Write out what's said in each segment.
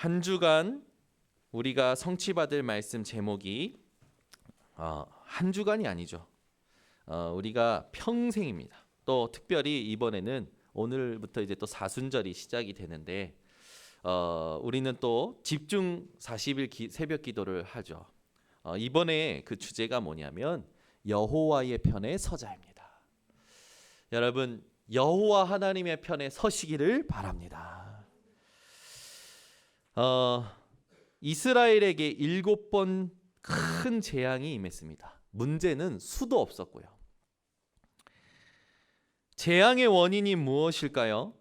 한 주간 우리가 성취받을 말씀 제목이 한 주간이 아니죠. 우리가 평생입니다. 또 특별히 이번에는 오늘부터 이제 또 사순절이 시작이 되는데 우리는 또 집중 40일 새벽 기도를 하죠. 이번에 그 주제가 뭐냐면 여호와의 편에 서자입니다. 여러분, 여호와 하나님의 편에 서시기를 바랍니다. 이스라엘에게 7번 큰 재앙이 임했습니다. 문제는 수도 없었고요. 재앙의 원인이 무엇일까요?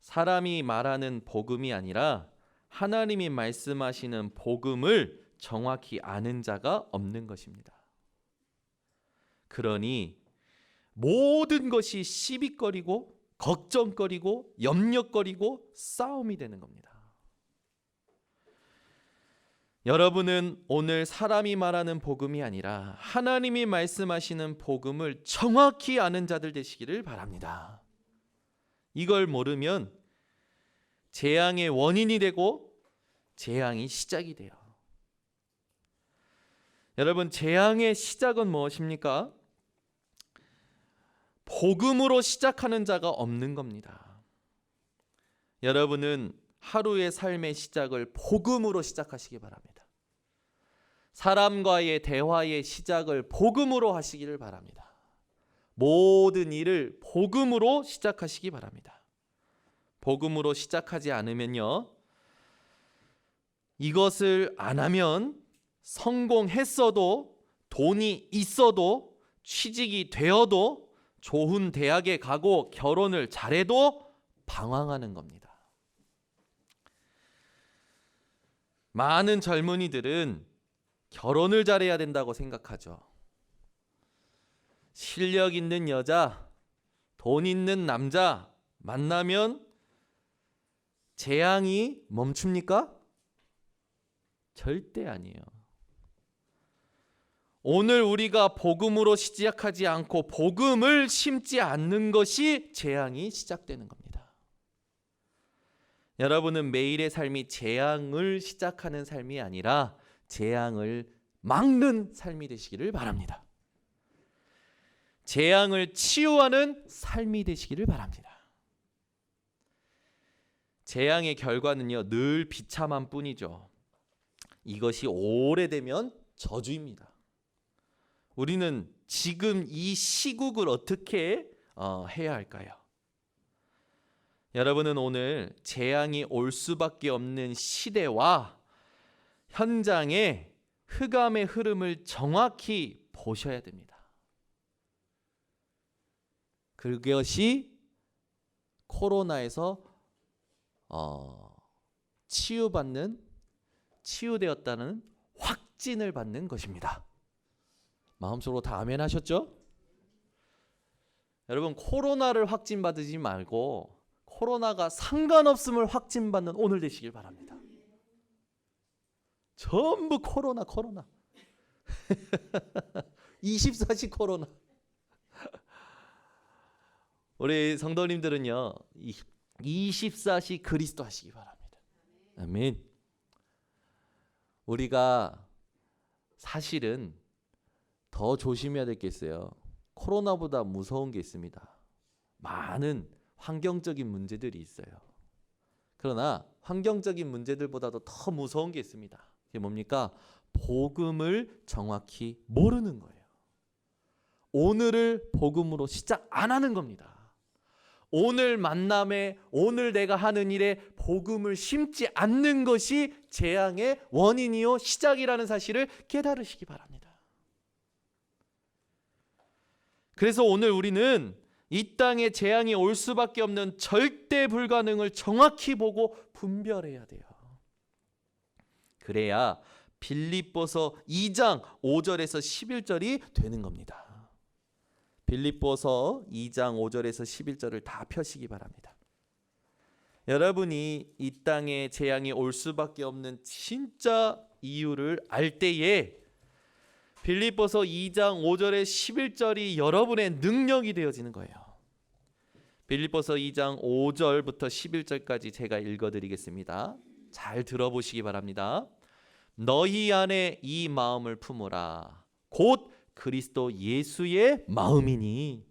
사람이 말하는 복음이 아니라 하나님이 말씀하시는 복음을 정확히 아는 자가 없는 것입니다. 그러니 모든 것이 시비거리고 걱정거리고 염려거리고 싸움이 되는 겁니다. 여러분은 오늘 사람이 말하는 복음이 아니라 하나님이 말씀하시는 복음을 정확히 아는 자들 되시기를 바랍니다. 이걸 모르면 재앙의 원인이 되고 재앙이 시작이 돼요. 여러분, 재앙의 시작은 무엇입니까? 복음으로 시작하는 자가 없는 겁니다. 여러분은 하루의 삶의 시작을 복음으로 시작하시기 바랍니다. 사람과의 대화의 시작을 복음으로 하시기를 바랍니다. 모든 일을 복음으로 시작하시기 바랍니다. 복음으로 시작하지 않으면요, 이것을 안 하면 성공했어도, 돈이 있어도, 취직이 되어도, 좋은 대학에 가고 결혼을 잘해도 방황하는 겁니다. 많은 젊은이들은 결혼을 잘해야 된다고 생각하죠. 실력 있는 여자, 돈 있는 남자 만나면 재앙이 멈춥니까? 절대 아니에요. 오늘 우리가 복음으로 시작하지 않고 복음을 심지 않는 것이 재앙이 시작되는 겁니다. 여러분은 매일의 삶이 재앙을 시작하는 삶이 아니라 재앙을 막는 삶이 되시기를 바랍니다. 재앙을 치유하는 삶이 되시기를 바랍니다. 재앙의 결과는요, 늘 비참한 뿐이죠. 이것이 오래되면 저주입니다. 우리는 지금 이 시국을 어떻게 해야 할까요? 여러분은 오늘 재앙이 올 수밖에 없는 시대와 현장의 흑암의 흐름을 정확히 보셔야 됩니다. 그것이 코로나에서 치유되었다는 확진을 받는 것입니다. 마음속으로 다 아멘 하셨죠? 여러분, 코로나를 확진받으지 말고 코로나가 상관없음을 확진받는 오늘 되시길 바랍니다. 전부 코로나 24시 코로나. 우리 성도님들은요, 24시 그리스도 하시기 바랍니다. 아멘. 우리가 사실은 더 조심해야 될 게 있어요. 코로나보다 무서운 게 있습니다. 많은 환경적인 문제들이 있어요. 그러나 환경적인 문제들보다도 더 무서운 게 있습니다. 그게 뭡니까? 복음을 정확히 모르는 거예요. 오늘을 복음으로 시작 안 하는 겁니다. 오늘 만남에, 오늘 내가 하는 일에 복음을 심지 않는 것이 재앙의 원인이요 시작이라는 사실을 깨달으시기 바랍니다. 그래서 오늘 우리는 이 땅에 재앙이 올 수밖에 없는 절대 불가능을 정확히 보고 분별해야 돼요. 그래야 빌립보서 2장 5절에서 11절이 되는 겁니다. 빌립보서 2장 5절에서 11절을 다 펴시기 바랍니다. 여러분이 이 땅에 재앙이 올 수밖에 없는 진짜 이유를 알 때에 빌립보서 2장 5절의 11절이 여러분의 능력이 되어지는 거예요. 빌립보서 2장 5절부터 11절까지 제가 읽어드리겠습니다. 잘 들어보시기 바랍니다. 너희 안에 이 마음을 품으라. 곧 그리스도 예수의 마음이니.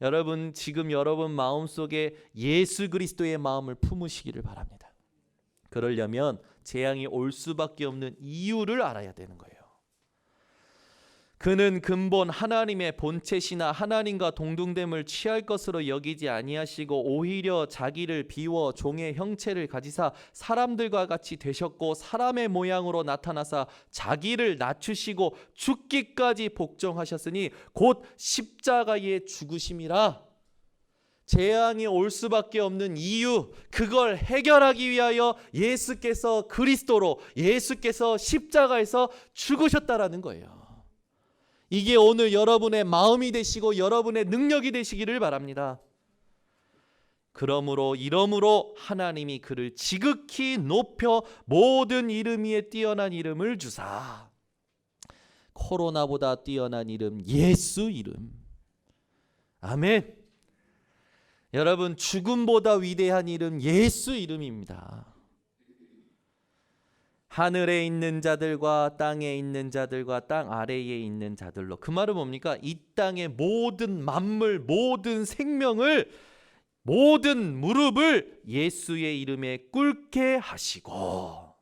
여러분, 지금 여러분 마음속에 예수 그리스도의 마음을 품으시기를 바랍니다. 그러려면 재앙이 올 수밖에 없는 이유를 알아야 되는 거예요. 그는 근본 하나님의 본체시나 하나님과 동등됨을 취할 것으로 여기지 아니하시고 오히려 자기를 비워 종의 형체를 가지사 사람들과 같이 되셨고 사람의 모양으로 나타나사 자기를 낮추시고 죽기까지 복종하셨으니 곧 십자가의 죽으심이라. 재앙이 올 수밖에 없는 이유, 그걸 해결하기 위하여 예수께서 그리스도로, 예수께서 십자가에서 죽으셨다라는 거예요. 이게 오늘 여러분의 마음이 되시고 여러분의 능력이 되시기를 바랍니다. 이러므로 하나님이 그를 지극히 높여 모든 이름 위에 뛰어난 이름을 주사. 코로나보다 뛰어난 이름, 예수 이름. 아멘. 여러분, 죽음보다 위대한 이름 예수 이름입니다. 하늘에 있는 자들과 땅에 있는 자들과 땅 아래에 있는 자들로. 그 말은 뭡니까? 이 땅의 모든 만물, 모든 생명을, 모든 무릎을 예수의 이름에 꿇게 하시고,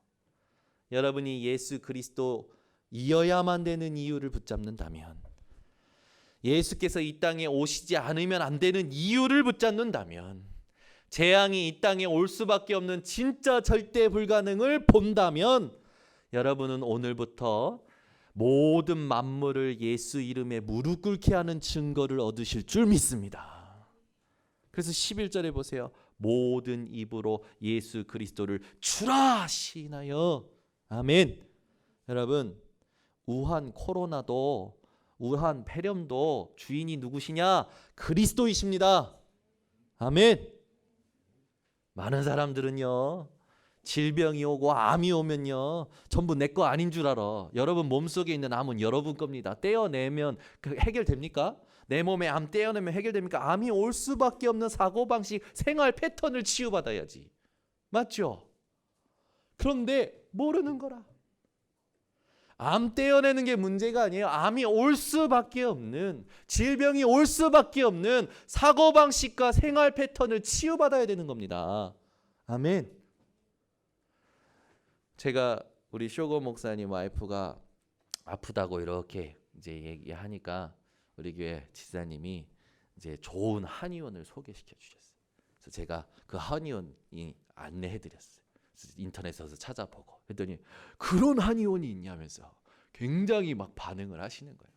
여러분이 예수 그리스도이어야만 되는 이유를 붙잡는다면, 예수께서 이 땅에 오시지 않으면 안 되는 이유를 붙잡는다면, 재앙이 이 땅에 올 수밖에 없는 진짜 절대 불가능을 본다면, 여러분은 오늘부터 모든 만물을 예수 이름에 무릎 꿇게 하는 증거를 얻으실 줄 믿습니다. 그래서 11절에 보세요. 모든 입으로 예수 그리스도를 주라 시인하여. 아멘. 여러분, 우한 코로나도, 우한 폐렴도 주인이 누구시냐? 그리스도이십니다. 아멘. 많은 사람들은요, 질병이 오고 암이 오면요 전부 내 거 아닌 줄 알아. 여러분 몸속에 있는 암은 여러분 겁니다. 떼어내면 해결됩니까? 내 몸에 암 떼어내면 해결됩니까? 암이 올 수밖에 없는 사고방식, 생활 패턴을 치유받아야지. 맞죠? 그런데 모르는 거라. 암 떼어내는 게 문제가 아니에요. 암이 올 수밖에 없는, 질병이 올 수밖에 없는 사고방식과 생활 패턴을 치유받아야 되는 겁니다. 아멘. 제가 우리 쇼고 목사님 와이프가 아프다고 이렇게 이제 얘기하니까 우리 교회 지사님이 이제 좋은 한의원을 소개시켜 주셨어요. 그래서 제가 그 한의원이 안내해 드렸어요. 인터넷에서 찾아보고 했더니 그런 한의원이 있냐면서 굉장히 막 반응을 하시는 거예요.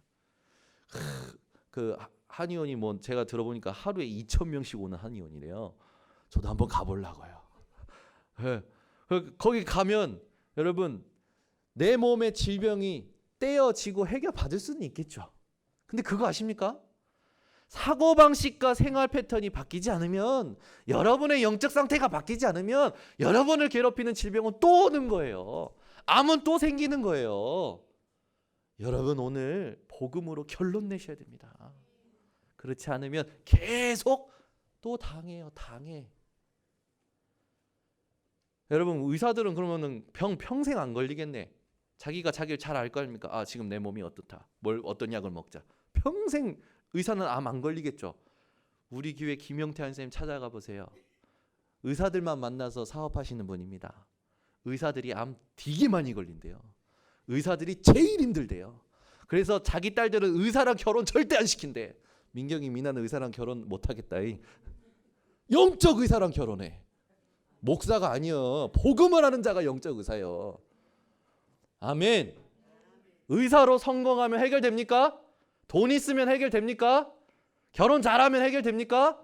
그 한의원이 뭐 제가 들어보니까 하루에 2,000명씩 오는 한의원이래요. 저도 한번 가보려고요. 거기 가면 여러분 내 몸의 질병이 떼어지고 해결받을 수는 있겠죠. 근데 그거 아십니까? 사고방식과 생활 패턴이 바뀌지 않으면, 여러분의 영적 상태가 바뀌지 않으면 여러분을 괴롭히는 질병은 또 오는 거예요. 암은 또 생기는 거예요. 여러분 오늘 복음으로 결론 내셔야 됩니다. 그렇지 않으면 계속 또 당해. 여러분 의사들은 그러면은 병 평생 안 걸리겠네. 자기가 자기를 잘 알 거 아닙니까? 아, 지금 내 몸이 어떻다. 어떤 약을 먹자. 평생 의사는 암 안 걸리겠죠. 우리 교회 김영태 선생님 찾아가 보세요. 의사들만 만나서 사업하시는 분입니다. 의사들이 암 되게 많이 걸린대요. 의사들이 제일 힘들대요. 그래서 자기 딸들은 의사랑 결혼 절대 안 시킨대. 민경이 미나는 의사랑 결혼 못 하겠다. 영적 의사랑 결혼해. 목사가 아니요. 복음을 하는 자가 영적 의사요. 아멘. 의사로 성공하면 해결됩니까? 돈 있으면 해결됩니까? 결혼 잘하면 해결됩니까?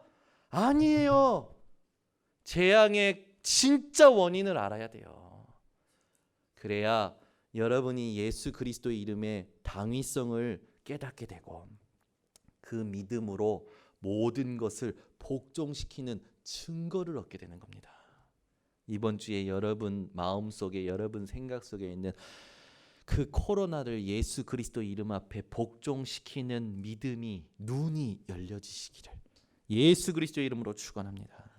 아니에요. 재앙의 진짜 원인을 알아야 돼요. 그래야 여러분이 예수 그리스도의 이름의 당위성을 깨닫게 되고 그 믿음으로 모든 것을 복종시키는 증거를 얻게 되는 겁니다. 이번 주에 여러분 마음속에, 여러분 생각 속에 있는 그 코로나를 예수 그리스도 이름 앞에 복종시키는 믿음이, 눈이 열려지시기를 예수 그리스도의 이름으로 축원합니다.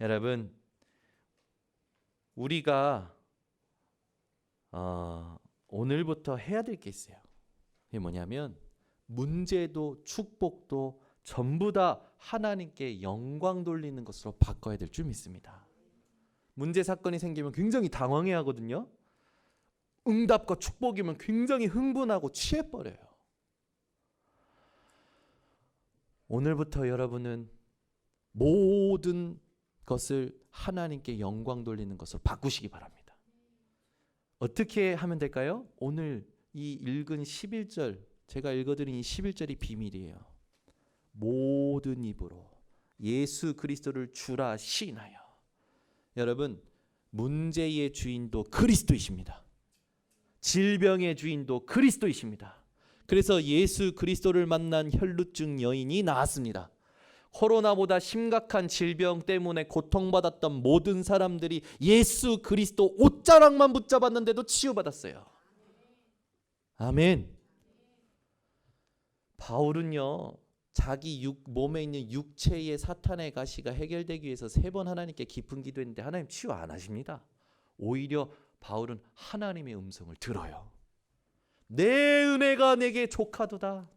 여러분, 우리가 오늘부터 해야 될 게 있어요. 그게 뭐냐면 문제도 축복도 전부 다 하나님께 영광 돌리는 것으로 바꿔야 될 줄 믿습니다. 문제 사건이 생기면 굉장히 당황해 하거든요. 응답과 축복이면 굉장히 흥분하고 취해버려요. 오늘부터 여러분은 모든 것을 하나님께 영광 돌리는 것으로 바꾸시기 바랍니다. 어떻게 하면 될까요? 오늘 이 읽은 11절, 제가 읽어드린 이 11절이 비밀이에요. 모든 입으로 예수 그리스도를 주라 시인하여. 여러분, 문제의 주인도 그리스도이십니다. 질병의 주인도 그리스도이십니다. 그래서 예수 그리스도를 만난 혈루증 여인이 나았습니다. 코로나보다 심각한 질병 때문에 고통받았던 모든 사람들이 예수 그리스도 옷자락만 붙잡았는데도 치유받았어요. 아멘. 바울은요, 자기 몸에 있는 육체의 사탄의 가시가 해결되기 위해서 3번 하나님께 깊은 기도했는데 하나님 치유 안 하십니다. 오히려 바울은 하나님의 음성을 들어요. 내 은혜가 내게 족하도다.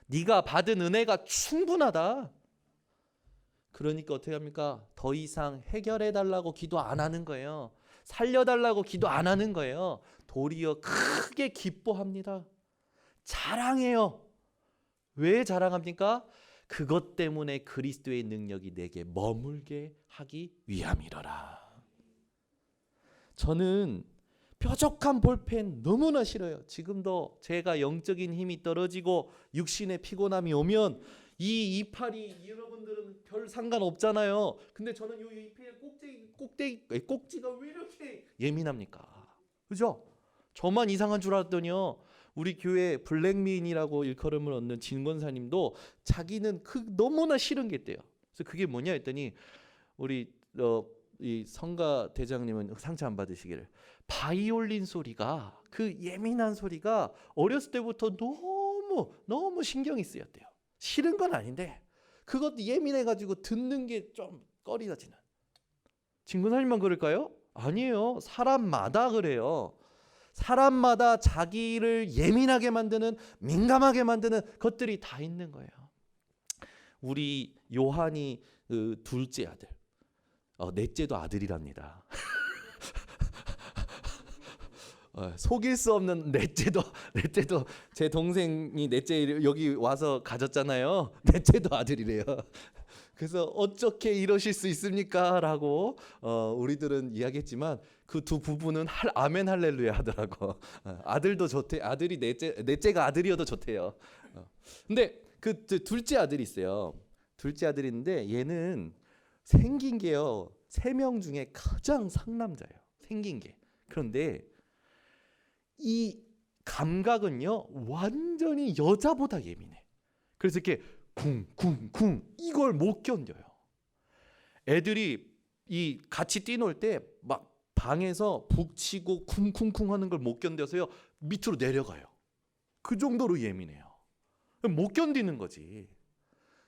네가 받은 은혜가 충분하다. 그러니까 어떻게 합니까? 더 이상 해결해 달라고 기도 안 하는 거예요. 살려달라고 기도 안 하는 거예요. 도리어 크게 기뻐합니다. 자랑해요. 왜 자랑합니까? 그것 때문에 그리스도의 능력이 내게 머물게 하기 위함이로라. 저는 뾰족한 볼펜 너무나 싫어요. 지금도 제가 영적인 힘이 떨어지고 육신의 피곤함이 오면 이 이파리 여러분들은 별 상관없잖아요. 근데 저는 이 이파리 꼭지가 왜 이렇게 예민합니까? 그죠? 저만 이상한 줄 알았더니요. 우리 교회 블랙민이라고 일컬음을 얻는 진권사님도 자기는 너무나 싫은 게 있대요. 그래서 그게 뭐냐 했더니 우리 이 성가 대장님은 상처 안 받으시기를, 바이올린 소리가, 그 예민한 소리가 어렸을 때부터 너무 신경이 쓰였대요. 싫은 건 아닌데 그것도 예민해가지고 듣는 게 좀 꺼리다지는. 진권사님만 그럴까요? 아니에요. 사람마다 그래요. 사람마다 자기를 예민하게 만드는, 민감하게 만드는 것들이 다 있는 거예요. 우리 요한이 둘째 아들, 넷째도 아들이랍니다. 속일 수 없는 넷째도 제 동생이 넷째 여기 와서 가졌잖아요. 넷째도 아들이래요. 그래서 어떻게 이러실 수 있습니까? 라고 우리들은 이야기했지만 그 두 부부는 아멘 할렐루야 하더라고. 아들도 좋대. 아들이 넷째가 아들이어도 좋대요. 근데 그 둘째 아들이 있어요. 둘째 아들이 있는데 얘는 생긴 게요, 3명 중에 가장 상남자예요. 생긴 게. 그런데 이 감각은요 완전히 여자보다 예민해. 그래서 이렇게 쿵쿵쿵 이걸 못 견뎌요. 애들이 이 같이 뛰놀 때 막 방에서 북치고 쿵쿵쿵 하는 걸 못 견뎌서요 밑으로 내려가요. 그 정도로 예민해요. 못 견디는 거지.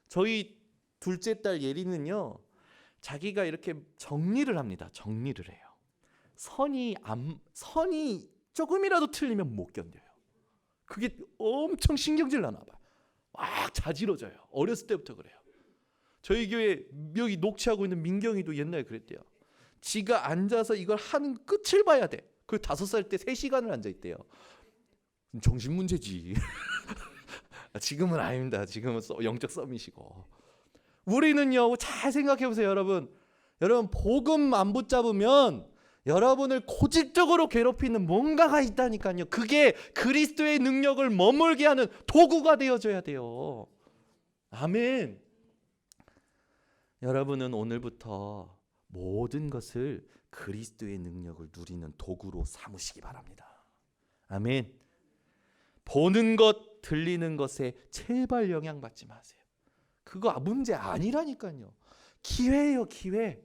저희 둘째 딸 예리는요, 자기가 이렇게 정리를 합니다. 정리를 해요. 선이 조금이라도 틀리면 못 견뎌요. 그게 엄청 신경질 나나 봐요. 막 자지러져요. 어렸을 때부터 그래요. 저희 교회 여기 녹취하고 있는 민경이도 옛날에 그랬대요. 지가 앉아서 이걸 하는 끝을 봐야 돼. 그 5살 때 3시간을 앉아있대요. 정신 문제지. 지금은 아닙니다. 지금은 영적 썸이시고. 우리는요, 잘 생각해 보세요, 여러분. 여러분, 복음 안 붙잡으면 여러분을 고질적으로 괴롭히는 뭔가가 있다니까요. 그게 그리스도의 능력을 머물게 하는 도구가 되어줘야 돼요. 아멘. 여러분은 오늘부터 모든 것을 그리스도의 능력을 누리는 도구로 삼으시기 바랍니다. 아멘. 보는 것, 들리는 것에 제발 영향받지 마세요. 그거 문제 아니라니까요. 기회예요, 기회.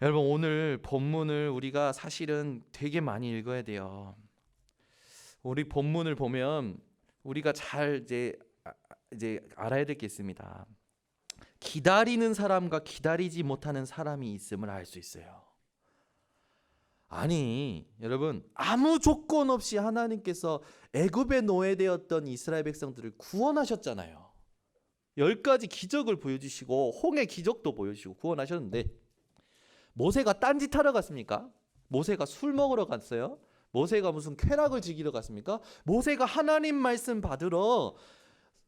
여러분, 오늘 본문을 우리가 사실은 되게 많이 읽어야 돼요. 우리 본문을 보면 우리가 잘 이제 알아야 될 게 있습니다. 기다리는 사람과 기다리지 못하는 사람이 있음을 알 수 있어요. 아니 여러분, 아무 조건 없이 하나님께서 애굽에 노예되었던 이스라엘 백성들을 구원하셨잖아요. 10가지 기적을 보여주시고 홍해 기적도 보여주시고 구원하셨는데, 모세가 딴짓하러 갔습니까? 모세가 술 먹으러 갔어요? 모세가 무슨 쾌락을 즐기러 갔습니까? 모세가 하나님 말씀 받으러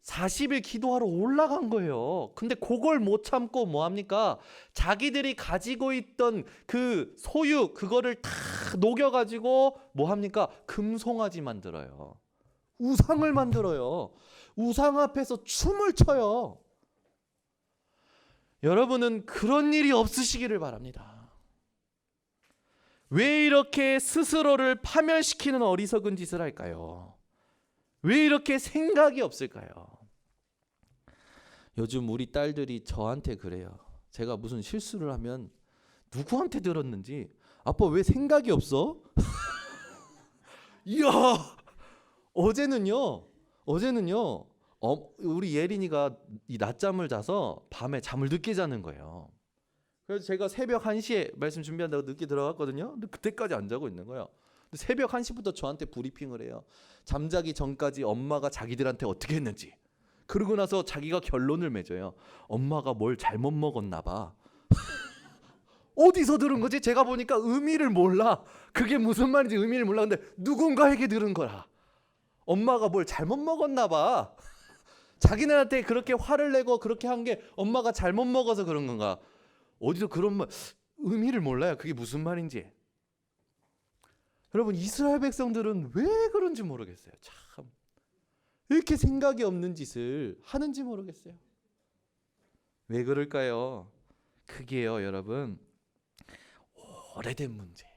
40일 기도하러 올라간 거예요. 근데 그걸 못 참고 뭐 합니까? 자기들이 가지고 있던 그 소유, 그거를 다 녹여가지고 뭐 합니까? 금송아지 만들어요. 우상을 만들어요. 우상 앞에서 춤을 춰요. 여러분은 그런 일이 없으시기를 바랍니다. 왜 이렇게 스스로를 파멸시키는 어리석은 짓을 할까요? 왜 이렇게 생각이 없을까요? 요즘 우리 딸들이 저한테 그래요. 제가 무슨 실수를 하면 누구한테 들었는지, 아빠 왜 생각이 없어? 이야, 어제는요 우리 예린이가 이 낮잠을 자서 밤에 잠을 늦게 자는 거예요. 그래서 제가 새벽 1시에 말씀 준비한다고 늦게 들어갔거든요. 근데 그때까지 안 자고 있는 거예요. 근데 새벽 1시부터 저한테 브리핑을 해요. 잠자기 전까지 엄마가 자기들한테 어떻게 했는지. 그러고 나서 자기가 결론을 맺어요. 엄마가 뭘 잘못 먹었나 봐. 어디서 들은 거지? 제가 보니까 의미를 몰라. 그게 무슨 말인지 의미를 몰라. 근데 누군가에게 들은 거라. 엄마가 뭘 잘못 먹었나 봐. 자기네한테 그렇게 화를 내고 그렇게 한 게 엄마가 잘못 먹어서 그런 건가? 어디서 그런 말, 의미를 몰라요. 그게 무슨 말인지. 여러분, 이스라엘 백성들은 왜 그런지 모르겠어요. 참 이렇게 생각이 없는 짓을 하는지 모르겠어요. 왜 그럴까요? 그게요, 여러분, 오래된 문제예요.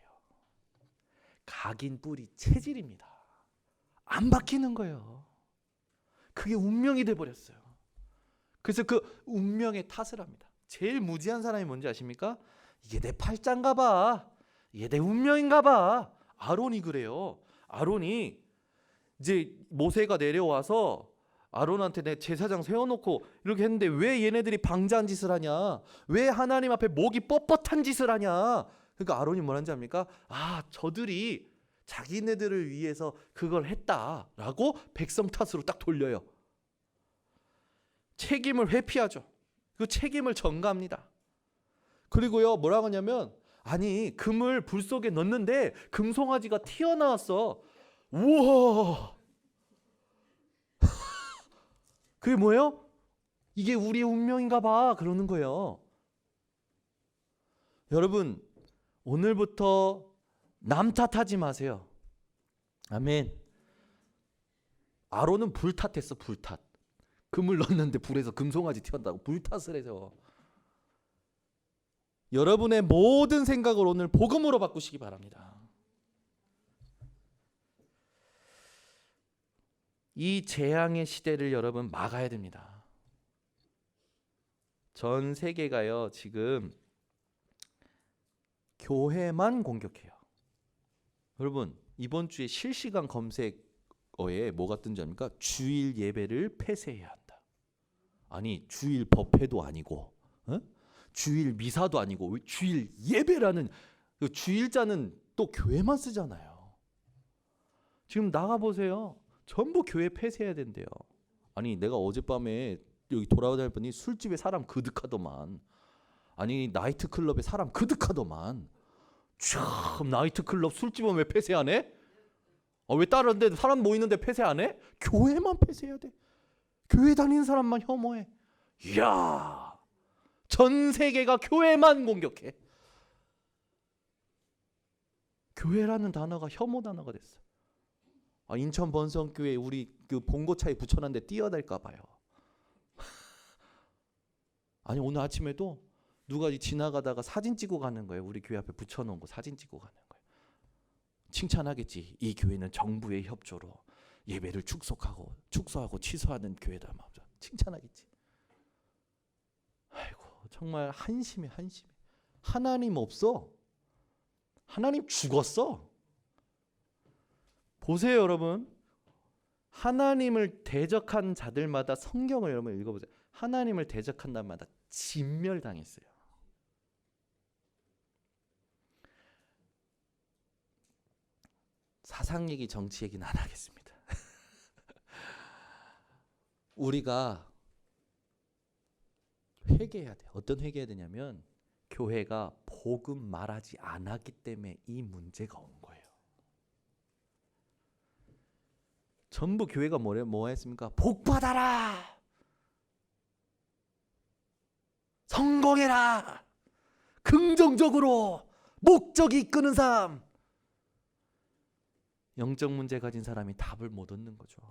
각인 뿌리 체질입니다. 안 바뀌는 거예요. 그게 운명이 돼버렸어요. 그래서 그 운명의 탓을 합니다. 제일 무지한 사람이 뭔지 아십니까? 이게 내 팔자인가 봐. 이게 내 운명인가 봐. 아론이 그래요. 아론이 이제 모세가 내려와서 아론한테 내 제사장 세워놓고 이렇게 했는데 왜 얘네들이 방자한 짓을 하냐? 왜 하나님 앞에 목이 뻣뻣한 짓을 하냐? 그러니까 아론이 뭐라는지 압니까? 아, 저들이 자기네들을 위해서 그걸 했다라고 백성 탓으로 딱 돌려요. 책임을 회피하죠. 그 책임을 전가합니다. 그리고요, 뭐라고 하냐면, 아니 금을 불 속에 넣는데 금송아지가 튀어나왔어. 우와. 그게 뭐예요? 이게 우리의 운명인가 봐. 그러는 거예요. 여러분, 오늘부터 남 탓하지 마세요. 아멘. 아론은 불탓했어. 불탓. 금을 넣었는데 불에서 금송아지 튀어나온다고 불탓을 해서. 여러분의 모든 생각을 오늘 복음으로 바꾸시기 바랍니다. 이 재앙의 시대를 여러분 막아야 됩니다. 전 세계가요 지금 교회만 공격해요. 여러분, 이번 주에 실시간 검색어에 뭐가 뜬 줄 압니까? 주일 예배를 폐쇄해야 한다. 아니, 주일 법회도 아니고, 주일 미사도 아니고 주일 예배라는, 그 주일자는 또 교회만 쓰잖아요. 지금 나가보세요. 전부 교회 폐쇄해야 된대요. 아니, 내가 어젯밤에 여기 돌아다녔더니 술집에 사람 그득하더만. 아니, 나이트클럽에 사람 그득하더만. 참, 나이트클럽 술집은 왜 폐쇄 안 해? 왜 다른 데 사람 모이는데 폐쇄 안 해? 교회만 폐쇄해야 돼. 교회 다니는 사람만 혐오해. 이야, 전 세계가 교회만 공격해. 교회라는 단어가 혐오 단어가 됐어. 인천 번성교회 우리 그 봉고차에 붙여놨는데 뛰어날까 봐요. 아니, 오늘 아침에도 누가 지나가다가 사진 찍고 가는 거예요. 우리 교회 앞에 붙여놓은 거 사진 찍고 가는 거예요. 칭찬하겠지. 이 교회는 정부의 협조로 예배를 축소하고 취소하는 교회다. 칭찬하겠지. 아이고, 정말 한심해. 하나님 없어. 하나님 죽었어. 보세요, 여러분. 하나님을 대적한 자들마다 성경을 여러분 읽어보세요. 하나님을 대적한 자마다 진멸당했어요. 사상 얘기, 정치 얘기는 안 하겠습니다. 우리가 회개해야 돼요. 어떤 회개해야 되냐면 교회가 복음 말하지 않았기 때문에 이 문제가 온 거예요. 전부 교회가 뭐 했습니까? 복 받아라, 성공해라, 긍정적으로 목적이 이끄는 삶. 영적 문제 가진 사람이 답을 못 얻는 거죠.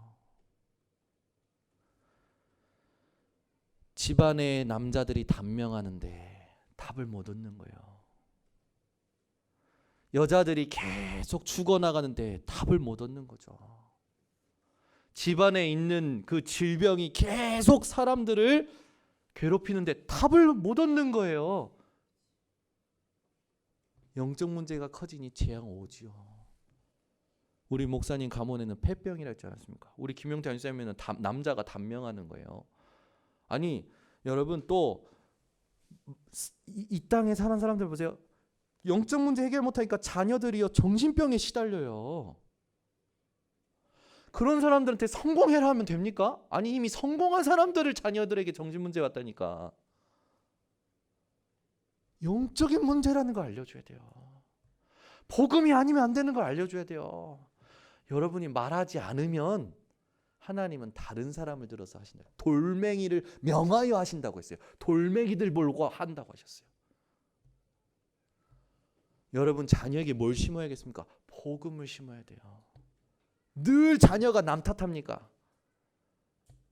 집안의 남자들이 단명하는데 답을 못 얻는 거예요. 여자들이 계속 죽어나가는데 답을 못 얻는 거죠. 집안에 있는 그 질병이 계속 사람들을 괴롭히는데 답을 못 얻는 거예요. 영적 문제가 커지니 재앙 오지요. 우리 목사님 가문에는 폐병이라 했지 않습니까? 우리 김용태 안수님은 남자가 단명하는 거예요. 아니 여러분 또 이 땅에 사는 사람들 보세요. 영적 문제 해결 못하니까 자녀들이요 정신병에 시달려요. 그런 사람들한테 성공해라 하면 됩니까? 아니 이미 성공한 사람들을 자녀들에게 정신문제 왔다니까. 영적인 문제라는 걸 알려줘야 돼요. 복음이 아니면 안 되는 걸 알려줘야 돼요. 여러분이 말하지 않으면 하나님은 다른 사람을 들어서 하신다. 돌멩이를 명하여 하신다고 했어요. 돌멩이들 몰고 한다고 하셨어요. 여러분 자녀에게 뭘 심어야겠습니까? 복음을 심어야 돼요. 늘 자녀가 남 탓합니까?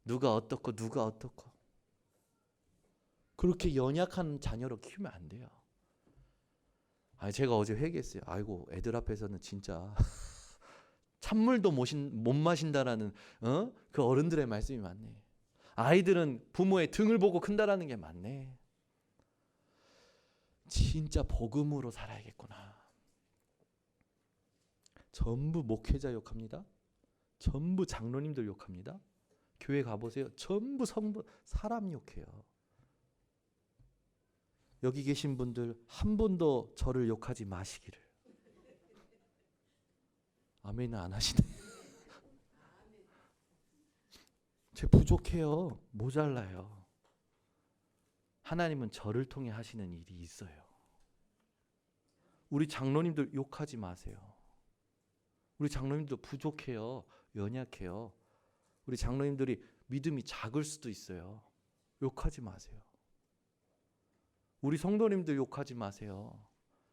누가 어떻고 누가 어떻고. 그렇게 연약한 자녀로 키우면 안 돼요. 아니 제가 어제 회개했어요. 아이고 애들 앞에서는 진짜 찬물도 못 마신다라는 그 어른들의 말씀이 맞네. 아이들은 부모의 등을 보고 큰다라는 게 맞네. 진짜 복음으로 살아야겠구나. 전부 목회자 욕합니다. 전부 장로님들 욕합니다. 교회 가보세요. 전부 성도 사람 욕해요. 여기 계신 분들 한 번도 저를 욕하지 마시기를. 아멘은 안 하시네. 제 부족해요. 모자라요. 하나님은 저를 통해 하시는 일이 있어요. 우리 장로님들 욕하지 마세요. 우리 장로님도 부족해요. 연약해요. 우리 장로님들이 믿음이 작을 수도 있어요. 욕하지 마세요. 우리 성도님들 욕하지 마세요.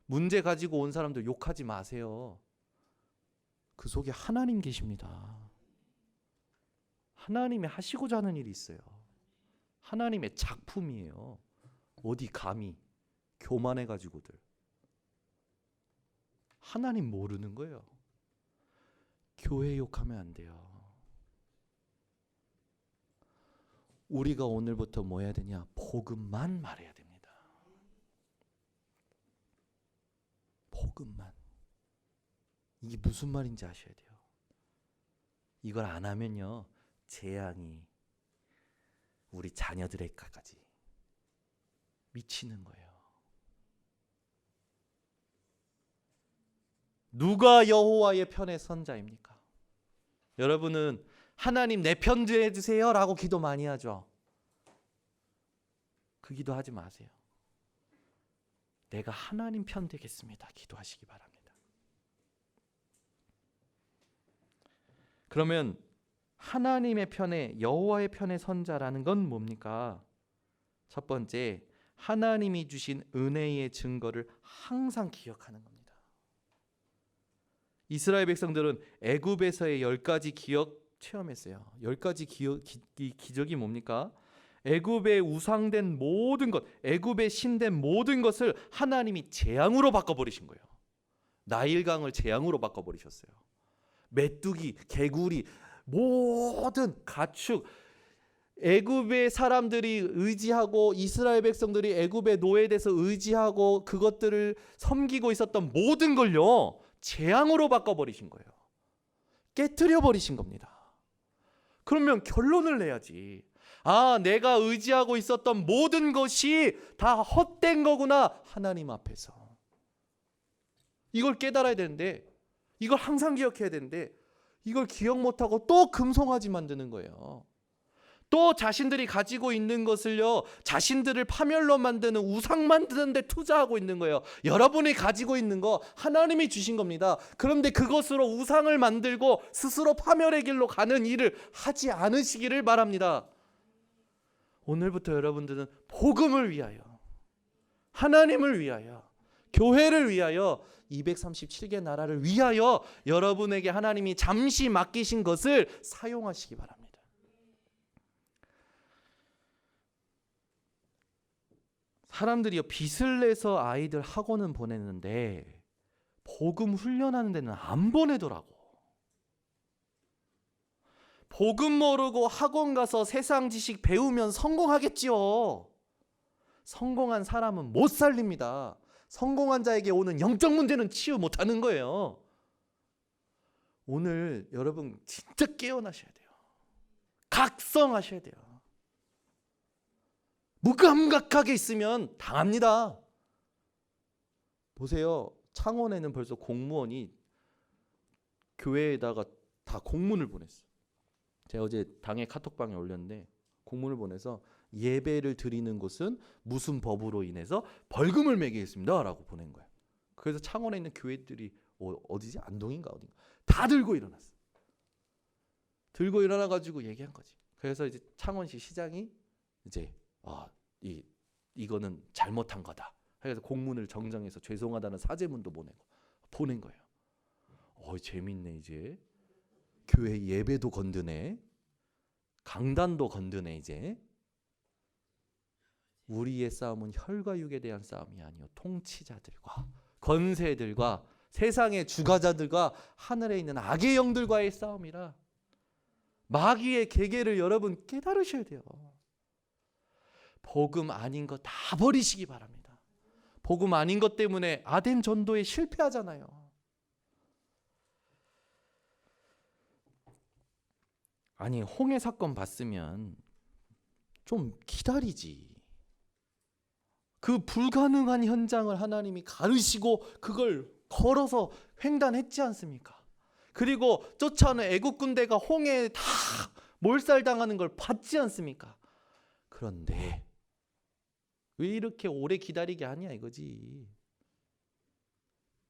문제 가지고 온 사람들 욕하지 마세요. 그 속에 하나님 계십니다. 하나님이 하시고자 하는 일이 있어요. 하나님의 작품이에요. 어디 감히 교만해가지고들. 하나님 모르는 거예요. 교회 욕하면 안 돼요. 우리가 오늘부터 뭐 해야 되냐? 복음만 말해야 됩니다. 복음만. 이게 무슨 말인지 아셔야 돼요. 이걸 안 하면요 재앙이 우리 자녀들에게까지 미치는 거예요. 누가 여호와의 편에 선 자입니까? 여러분은 하나님 내 편 해주세요 라고 기도 많이 하죠. 그 기도 하지 마세요. 내가 하나님 편 되겠습니다 기도하시기 바랍니다. 그러면 하나님의 편에 여호와의 편에 선 자라는 건 뭡니까? 첫 번째, 하나님이 주신 은혜의 증거를 항상 기억하는 겁니다. 이스라엘 백성들은 애굽에서의 10가지 기억 체험했어요. 10가지 기적이 뭡니까? 애굽의 우상된 모든 것, 애굽의 신된 모든 것을 하나님이 재앙으로 바꿔버리신 거예요. 나일강을 재앙으로 바꿔버리셨어요. 메뚜기, 개구리, 모든 가축, 애굽의 사람들이 의지하고 이스라엘 백성들이 애굽의 노예돼서 의지하고 그것들을 섬기고 있었던 모든 걸요 재앙으로 바꿔버리신 거예요. 깨트려 버리신 겁니다. 그러면 결론을 내야지. 아, 내가 의지하고 있었던 모든 것이 다 헛된 거구나, 하나님 앞에서. 이걸 깨달아야 되는데, 이걸 항상 기억해야 되는데, 이걸 기억 못하고 또 금송아지 만드는 거예요. 또 자신들이 가지고 있는 것을요, 자신들을 파멸로 만드는 우상 만드는 데 투자하고 있는 거예요. 여러분이 가지고 있는 거 하나님이 주신 겁니다. 그런데 그것으로 우상을 만들고 스스로 파멸의 길로 가는 일을 하지 않으시기를 바랍니다. 오늘부터 여러분들은 복음을 위하여, 하나님을 위하여, 교회를 위하여, 237개 나라를 위하여 여러분에게 하나님이 잠시 맡기신 것을 사용하시기 바랍니다. 사람들이요, 빚을 내서 아이들 학원은 보냈는데 복음 훈련하는 데는 안 보내더라고. 복음 모르고 학원 가서 세상 지식 배우면 성공하겠지요. 성공한 사람은 못 살립니다. 성공한 자에게 오는 영적 문제는 치유 못하는 거예요. 오늘 여러분 진짜 깨어나셔야 돼요. 각성하셔야 돼요. 무감각하게 있으면 당합니다. 보세요. 창원에는 벌써 공무원이 교회에다가 다 공문을 보냈어요. 제가 어제 당에 카톡방에 올렸는데 공문을 보내서 예배를 드리는 곳은 무슨 법으로 인해서 벌금을 매기겠습니다 라고 보낸 거예요. 그래서 창원에 있는 교회들이 어디지? 안동인가 어딘가 다 들고 일어났어요. 들고 일어나가지고 얘기한 거지. 그래서 이제 창원시 시장이 이제 이거는 잘못한 거다. 그래서 공문을 정정해서 죄송하다는 사죄문도 보낸 거예요. 재밌네. 이제 교회 예배도 건드네, 강단도 건드네. 이제 우리의 싸움은 혈과 육에 대한 싸움이 아니요 통치자들과 권세들과 세상의 주가자들과 하늘에 있는 악의 영들과의 싸움이라. 마귀의 계계를 여러분 깨달으셔야 돼요. 복음 아닌 거 다 버리시기 바랍니다. 복음 아닌 것 때문에 아덴 전도에 실패하잖아요. 아니, 홍해 사건 봤으면 좀 기다리지. 그 불가능한 현장을 하나님이 가르시고 그걸 걸어서 횡단했지 않습니까? 그리고 쫓아오는 애국 군대가 홍해에 다 몰살당하는 걸 봤지 않습니까? 그런데 왜 이렇게 오래 기다리게 하냐 이거지.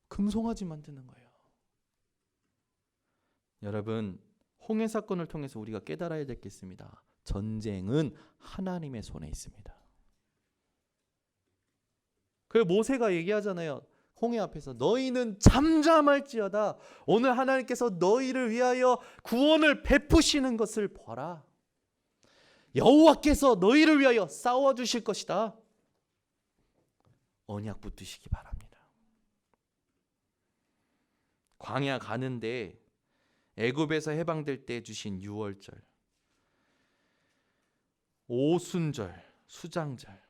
금송아지 만드는 거예요. 여러분, 홍해 사건을 통해서 우리가 깨달아야 될 게 있습니다. 전쟁은 하나님의 손에 있습니다. 그 모세가 얘기하잖아요. 홍해 앞에서 너희는 잠잠할지어다. 오늘 하나님께서 너희를 위하여 구원을 베푸시는 것을 보라. 여호와께서 너희를 위하여 싸워주실 것이다. 언약 붙드시기 바랍니다. 광야 가는데 애굽에서 해방될 때 주신 유월절, 오순절, 수장절,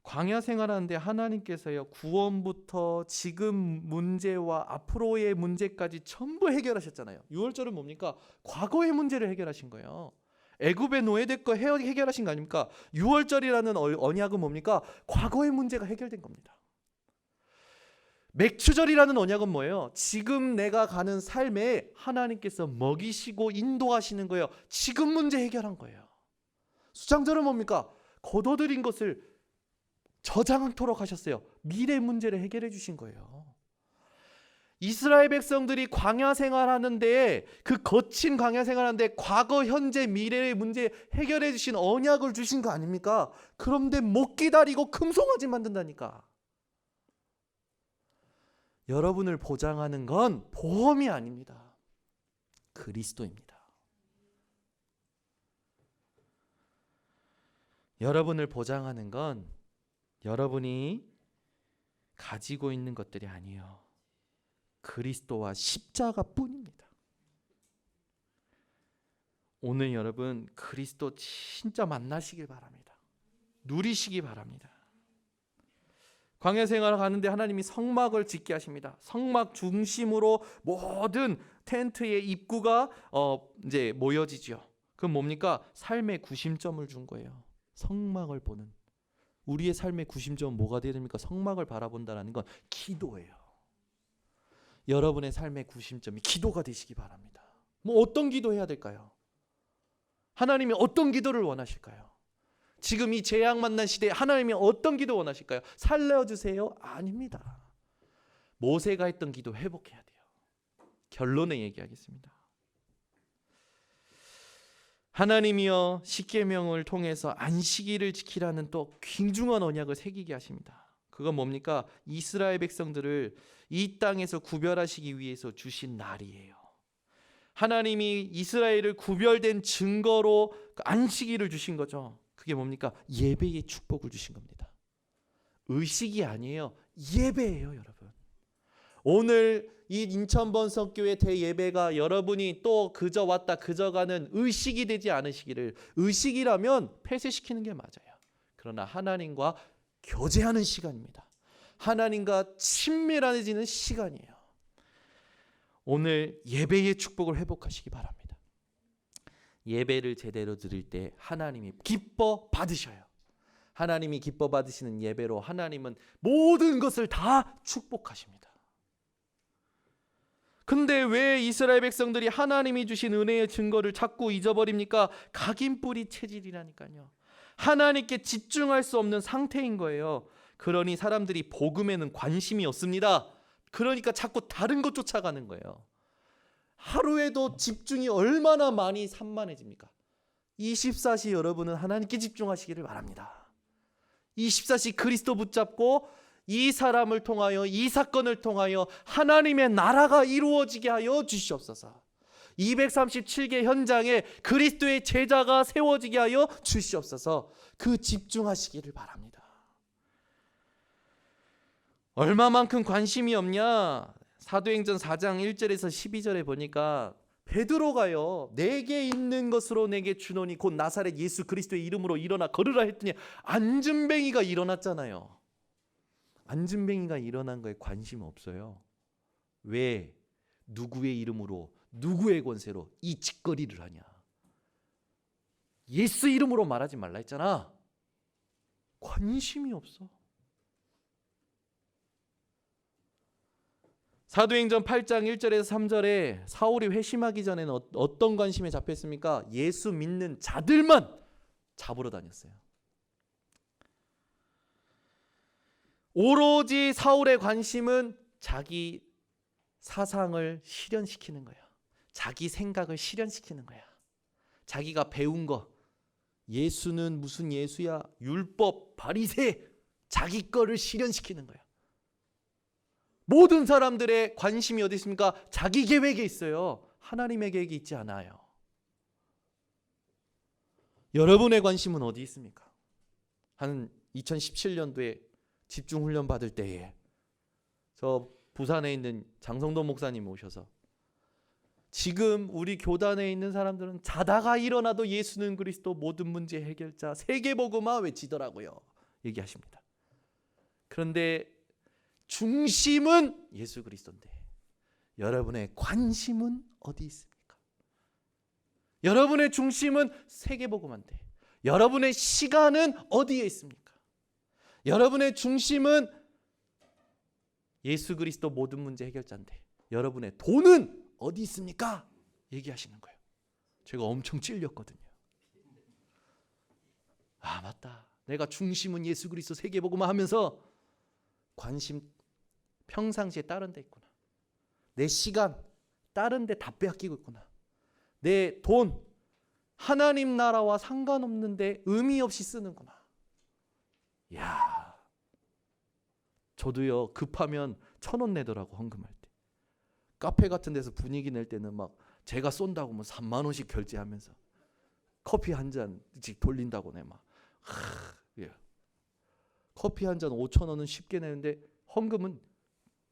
광야 생활하는데 하나님께서요 구원부터 지금 문제와 앞으로의 문제까지 전부 해결하셨잖아요. 유월절은 뭡니까? 과거의 문제를 해결하신 거예요. 애굽의 노예될 거 해결하신 거 아닙니까? 유월절이라는 언약은 뭡니까? 과거의 문제가 해결된 겁니다. 맥추절이라는 언약은 뭐예요? 지금 내가 가는 삶에 하나님께서 먹이시고 인도하시는 거예요. 지금 문제 해결한 거예요. 수장절은 뭡니까? 거둬들인 것을 저장토록 하셨어요. 미래 문제를 해결해 주신 거예요. 이스라엘 백성들이 광야 생활하는데 그 거친 광야 생활하는데 과거, 현재, 미래의 문제 해결해 주신 언약을 주신 거 아닙니까? 그런데 못 기다리고 금송아지 만든다니까. 여러분을 보장하는 건 보험이 아닙니다. 그리스도입니다. 여러분을 보장하는 건 여러분이 가지고 있는 것들이 아니에요. 그리스도와 십자가뿐입니다. 오늘 여러분 그리스도 진짜 만나시길 바랍니다. 누리시기 바랍니다. 광야 생활을 가는데 하나님이 성막을 짓게 하십니다. 성막 중심으로 모든 텐트의 입구가 이제 모여지죠. 그건 뭡니까? 삶의 구심점을 준 거예요. 성막을 보는. 우리의 삶의 구심점은 뭐가 되야 됩니까? 성막을 바라본다는 건 기도예요. 여러분의 삶의 구심점이 기도가 되시기 바랍니다. 뭐 어떤 기도해야 될까요? 하나님이 어떤 기도를 원하실까요? 지금 이 재앙 만난 시대에 하나님이 어떤 기도 원하실까요? 살려주세요? 아닙니다. 모세가 했던 기도 회복해야 돼요. 결론에 얘기하겠습니다. 하나님이여 십계명을 통해서 안식일을 지키라는 또 귀중한 언약을 새기게 하십니다. 그건 뭡니까? 이스라엘 백성들을 이 땅에서 구별하시기 위해서 주신 날이에요. 하나님이 이스라엘을 구별된 증거로 안식일을 주신 거죠. 그게 뭡니까? 예배의 축복을 주신 겁니다. 의식이 아니에요. 예배예요, 여러분. 오늘 이 인천번석교회 대예배가 여러분이 또 그저 왔다 그저 가는 의식이 되지 않으시기를. 의식이라면 폐쇄시키는 게 맞아요. 그러나 하나님과 교제하는 시간입니다. 하나님과 친밀해지는 시간이에요. 오늘 예배의 축복을 회복하시기 바랍니다. 예배를 제대로 드릴 때 하나님이 기뻐 받으셔요. 하나님이 기뻐 받으시는 예배로 하나님은 모든 것을 다 축복하십니다. 근데 왜 이스라엘 백성들이 하나님이 주신 은혜의 증거를 자꾸 잊어버립니까? 각인뿌리 체질이라니까요. 하나님께 집중할 수 없는 상태인 거예요. 그러니 사람들이 복음에는 관심이 없습니다. 그러니까 자꾸 다른 것 쫓아가는 거예요. 하루에도 집중이 얼마나 많이 산만해집니까? 24시 여러분은 하나님께 집중하시기를 바랍니다. 24시 그리스도 붙잡고 이 사람을 통하여 이 사건을 통하여 하나님의 나라가 이루어지게 하여 주시옵소서. 237개 현장에 그리스도의 제자가 세워지게 하여 주시옵소서. 그 집중하시기를 바랍니다. 얼마만큼 관심이 없냐? 사도행전 4장 1절에서 12절에 보니까 베드로가요, 내게 있는 것으로 내게 주노니 곧 나사렛 예수 그리스도의 이름으로 일어나 걸으라 했더니 안진뱅이가 일어났잖아요. 안진뱅이가 일어난 거에 관심 없어요. 왜? 누구의 이름으로, 누구의 권세로 이 짓거리를 하냐? 예수 이름으로 말하지 말라 했잖아. 관심이 없어. 사도행전 8장 1절에서 3절에 사울이 회심하기 전에는 어떤 관심에 잡혔습니까? 예수 믿는 자들만 잡으러 다녔어요. 오로지 사울의 관심은 자기 사상을 실현시키는 거야. 자기 생각을 실현시키는 거야. 자기가 배운 거, 예수는 무슨 예수야? 율법, 바리새, 자기 거를 실현시키는 거야. 모든 사람들의 관심이 어디 있습니까? 자기 계획에 있어요. 하나님의 계획이 있지 않아요. 여러분의 관심은 어디 있습니까? 한 2017년도에 집중훈련 받을 때에 저 부산에 있는 장성도 목사님 오셔서 지금 우리 교단에 있는 사람들은 자다가 일어나도 예수는 그리스도 모든 문제 해결자 세계복음화 외치더라고요. 얘기하십니다. 그런데 중심은 예수 그리스도인데 여러분의 관심은 어디 있습니까? 여러분의 중심은 세계복음화인데 여러분의 시간은 어디에 있습니까? 여러분의 중심은 예수 그리스도 모든 문제 해결자인데 여러분의 돈은 어디 있습니까? 얘기하시는 거예요. 제가 엄청 찔렸거든요. 아, 맞다. 내가 중심은 예수 그리스도 세계복음화 하면서 관심 평상시에 다른 데 있구나. 내 시간 다른 데 다 빼앗기고 있구나. 내 돈 하나님 나라와 상관없는데 의미 없이 쓰는구나. 야, 저도요 급하면 1,000원 내더라고. 헌금할 때 카페 같은 데서 분위기 낼 때는 막 제가 쏜다고 뭐 3만 원씩 결제하면서 커피 한 잔씩 돌린다고 내 막 예. 커피 한 잔 5,000원은 쉽게 내는데 헌금은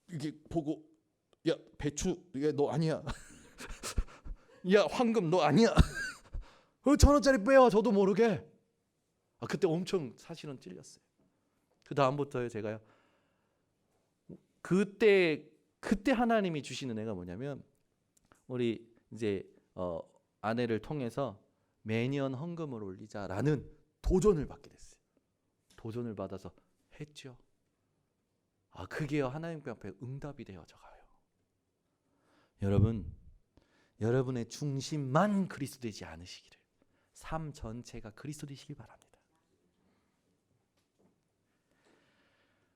이게 보고 야 배추 이게 너 아니야. 야 황금 너 아니야. 1,000원짜리 빼요. 저도 모르게. 그때 엄청 사실은 찔렸어요. 그 다음부터요 제가요 그때 하나님이 주시는 은혜가 뭐냐면 우리 이제 아내를 통해서 매년 헌금을 올리자라는 도전을 받게 됐어요. 도전을 받아서 했죠. 그게 하나님 앞에 응답이 되어져 가요. 여러분, 여러분의 중심만 그리스도 되지 않으시기를, 삶 전체가 그리스도 되시기 바랍니다.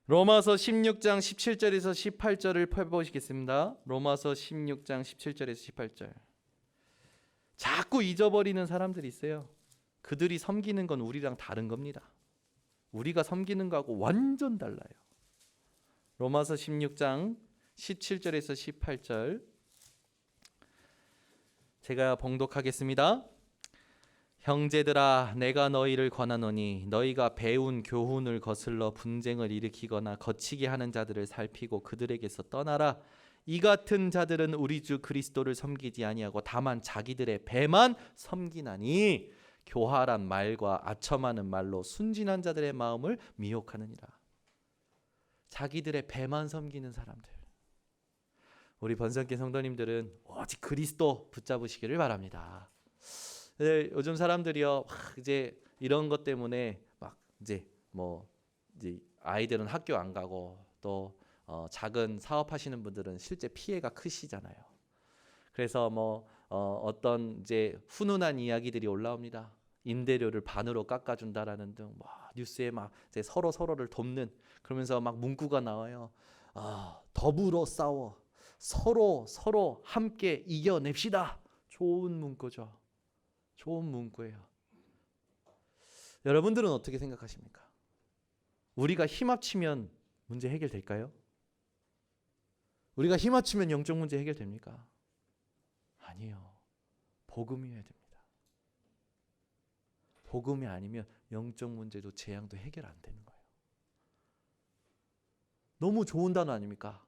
로마서 16장 17절에서 18절을 펴보시겠습니다. 로마서 16장 17절에서 18절. 자꾸 잊어버리는 사람들이 있어요. 그들이 섬기는 건 우리랑 다른 겁니다. 우리가 섬기는 거하고 완전 달라요. 로마서 16장 17절에서 18절 제가 봉독하겠습니다. 형제들아, 내가 너희를 권하노니 너희가 배운 교훈을 거슬러 분쟁을 일으키거나 거치게 하는 자들을 살피고 그들에게서 떠나라. 이 같은 자들은 우리 주 그리스도를 섬기지 아니하고 다만 자기들의 배만 섬기나니 교활한 말과 아첨하는 말로 순진한 자들의 마음을 미혹하느니라. 자기들의 배만 섬기는 사람들. 우리 번성교 성도님들은 오직 그리스도 붙잡으시기를 바랍니다. 요즘 사람들이요, 이제 이런 것 때문에 막 이제 아이들은 학교 안 가고 또 작은 사업하시는 분들은 실제 피해가 크시잖아요. 그래서 어떤 이제 훈훈한 이야기들이 올라옵니다. 임대료를 반으로 깎아준다라는 등 뉴스에 막 이제 서로를 돕는, 그러면서 막 문구가 나와요. 더불어 싸워 서로 함께 이겨냅시다. 좋은 문구죠. 좋은 문구예요. 여러분들은 어떻게 생각하십니까? 우리가 힘 합치면 문제 해결될까요? 우리가 힘 합치면 영적 문제 해결됩니까? 아니요. 복음이어야 됩니다. 복음이 아니면 영적 문제도 재앙도 해결 안 되는 거예요. 너무 좋은 단어 아닙니까?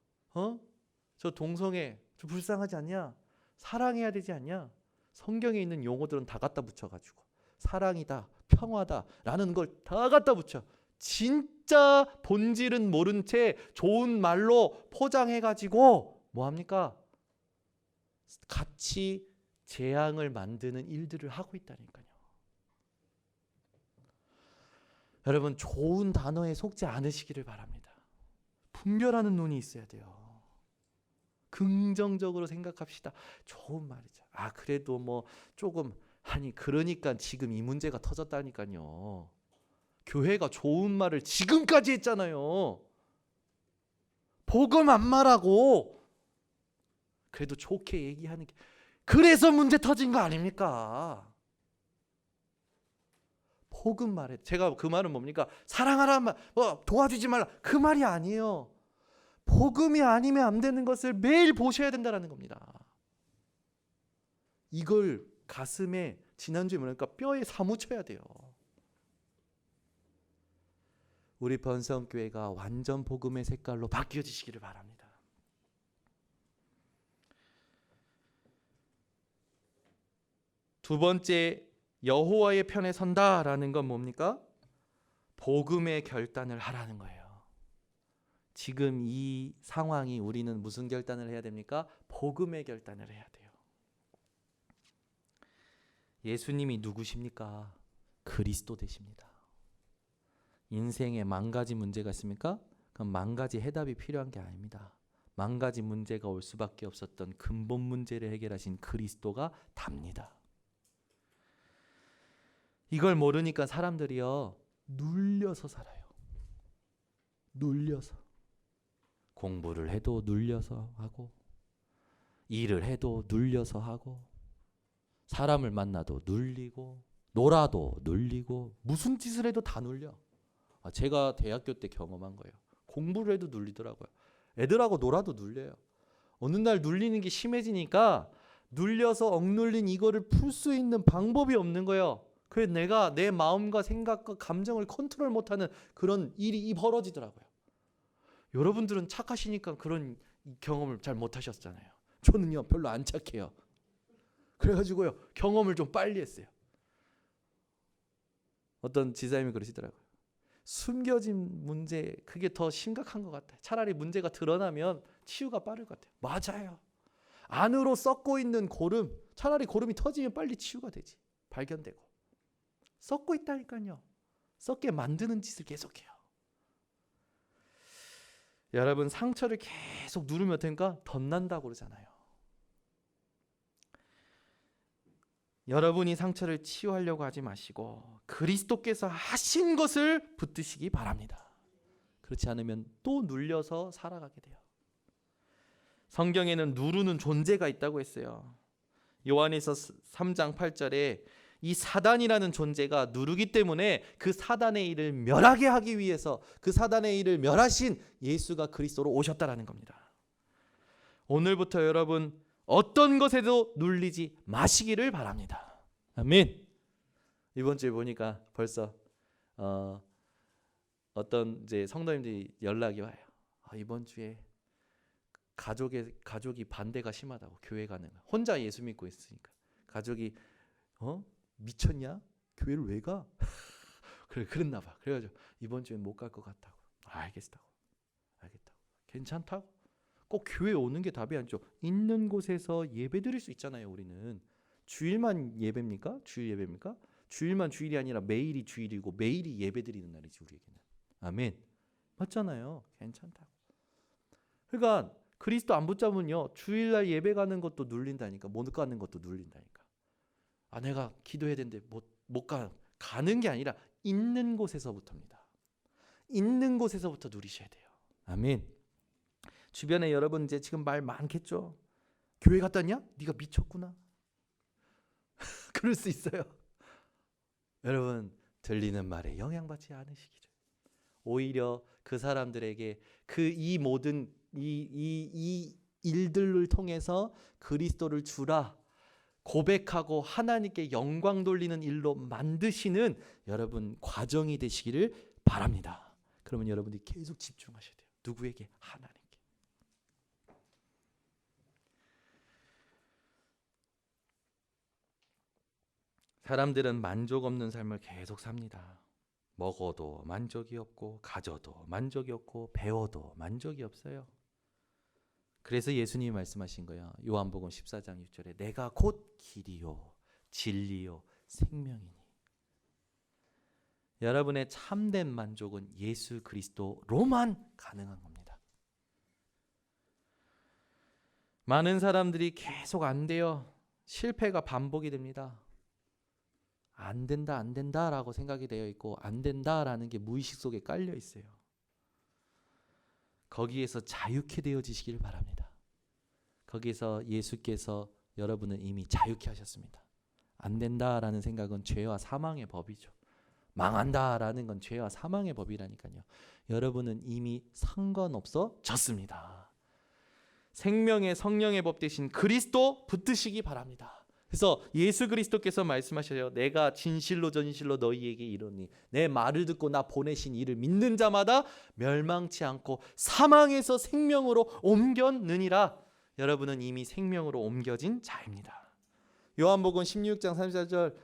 저 동성애, 저 불쌍하지 않냐? 사랑해야 되지 않냐? 성경에 있는 용어들은 다 갖다 붙여가지고 사랑이다, 평화다 라는 걸 다 갖다 붙여. 진짜 본질은 모른 채 좋은 말로 포장해가지고 뭐합니까? 같이 재앙을 만드는 일들을 하고 있다니까요. 여러분, 좋은 단어에 속지 않으시기를 바랍니다. 분별하는 눈이 있어야 돼요. 긍정적으로 생각합시다. 좋은 말이죠. 그래도 조금 그러니까 지금 이 문제가 터졌다니까요. 교회가 좋은 말을 지금까지 했잖아요. 복음 안 말하고 그래도 좋게 얘기하는 게, 그래서 문제 터진 거 아닙니까? 복음 말해. 제가 그 말은 뭡니까? 사랑하라 말, 도와주지 말라, 그 말이 아니에요. 복음이 아니면 안 되는 것을 매일 보셔야 된다는 겁니다. 이걸 가슴에, 지난주에 뭐랄까, 뼈에 사무쳐야 돼요. 우리 번성교회가 완전 복음의 색깔로 바뀌어지시기를 바랍니다. 두 번째, 여호와의 편에 선다라는 건 뭡니까? 복음의 결단을 하라는 거예요. 지금 이 상황이, 우리는 무슨 결단을 해야 됩니까? 복음의 결단을 해야 돼요. 예수님이 누구십니까? 그리스도 되십니다. 인생에 만 가지 문제가 있습니까? 그럼 만 가지 해답이 필요한 게 아닙니다. 만 가지 문제가 올 수밖에 없었던 근본 문제를 해결하신 그리스도가 답니다. 이걸 모르니까 사람들이요, 눌려서 살아요. 눌려서. 공부를 해도 눌려서 하고, 일을 해도 눌려서 하고, 사람을 만나도 눌리고, 놀아도 눌리고, 무슨 짓을 해도 다 눌려. 제가 대학교 때 경험한 거예요. 공부를 해도 눌리더라고요. 애들하고 놀아도 눌려요. 어느 날 눌리는 게 심해지니까 눌려서 억눌린 이거를 풀 수 있는 방법이 없는 거예요. 그래서 내가 내 마음과 생각과 감정을 컨트롤 못하는 그런 일이 벌어지더라고요. 여러분들은 착하시니까 그런 경험을 잘 못하셨잖아요. 저는요, 별로 안 착해요. 그래가지고요, 경험을 좀 빨리 했어요. 어떤 지사님이 그러시더라고요. 숨겨진 문제, 그게 더 심각한 것 같아요. 차라리 문제가 드러나면 치유가 빠를 것 같아요. 맞아요. 안으로 썩고 있는 고름, 차라리 고름이 터지면 빨리 치유가 되지. 발견되고 썩고 있다니까요. 썩게 만드는 짓을 계속해요. 여러분, 상처를 계속 누르면 어떨까? 덧난다고 그러잖아요. 여러분이 상처를 치유하려고 하지 마시고 그리스도께서 하신 것을 붙드시기 바랍니다. 그렇지 않으면 또 눌려서 살아가게 돼요. 성경에는 누르는 존재가 있다고 했어요. 요한에서 3장 8절에 이 사단이라는 존재가 누르기 때문에 그 사단의 일을 멸하게 하기 위해서 그 사단의 일을 멸하신 예수가 그리스도로 오셨다라는 겁니다. 오늘부터 여러분 어떤 것에도 눌리지 마시기를 바랍니다. 아멘. 이번 주에 보니까 벌써 어떤 이제 성도님들이 연락이 와요. 이번 주에 가족이 반대가 심하다고, 교회 가는 거. 혼자 예수 믿고 있으니까 가족이 미쳤냐? 교회를 왜 가? 그랬나 봐. 그래가지고 이번 주엔 못 갈 것 같다고. 알겠다고. 괜찮다고. 꼭 교회 오는 게 답이 아니죠. 있는 곳에서 예배 드릴 수 있잖아요. 우리는 주일만 예배입니까? 주일 예배입니까? 주일만 주일이 아니라 매일이 주일이고 매일이 예배 드리는 날이지 우리에게는. 아멘. 맞잖아요. 괜찮다고. 그러니까 그리스도 안 붙잡으면요, 주일날 예배 가는 것도 눌린다니까. 못 가는 것도 눌린다니까. 내가 기도해야 되는데 못 가는 게 아니라 있는 곳에서부터입니다. 있는 곳에서부터 누리셔야 돼요. 아멘. 주변에 여러분 이제 지금 말 많겠죠. 교회 갔다 왔냐? 네가 미쳤구나. 그럴 수 있어요. 여러분, 들리는 말에 영향받지 않으시기를. 오히려 그 사람들에게 이 모든 이 일들을 통해서 그리스도를 주라 고백하고 하나님께 영광 돌리는 일로 만드시는 여러분 과정이 되시기를 바랍니다. 그러면 여러분들이 계속 집중하셔야 돼요. 누구에게? 하나님께. 사람들은 만족 없는 삶을 계속 삽니다. 먹어도 만족이 없고, 가져도 만족이 없고, 배워도 만족이 없어요. 그래서 예수님이 말씀하신 거예요. 요한복음 14장 6절에 내가 곧 길이요 진리요 생명이니. 여러분의 참된 만족은 예수 그리스도로만 가능한 겁니다. 많은 사람들이 계속 안 돼요. 실패가 반복이 됩니다. 안 된다라고 생각이 되어 있고 안 된다라는 게 무의식 속에 깔려 있어요. 거기에서 자유케 되어지시길 바랍니다. 거기에서 예수께서 여러분은 이미 자유케 하셨습니다. 안 된다라는 생각은 죄와 사망의 법이죠. 망한다라는 건 죄와 사망의 법이라니까요. 여러분은 이미 상관없어졌습니다. 생명의 성령의 법 대신 그리스도 붙드시기 바랍니다. 그래서 예수 그리스도께서 말씀하셔요. 내가 진실로 전실로 너희에게 이르노니 내 말을 듣고 나 보내신 이를 믿는 자마다 멸망치 않고 사망에서 생명으로 옮겼느니라. 여러분은 이미 생명으로 옮겨진 자입니다. 요한복음 16장 34절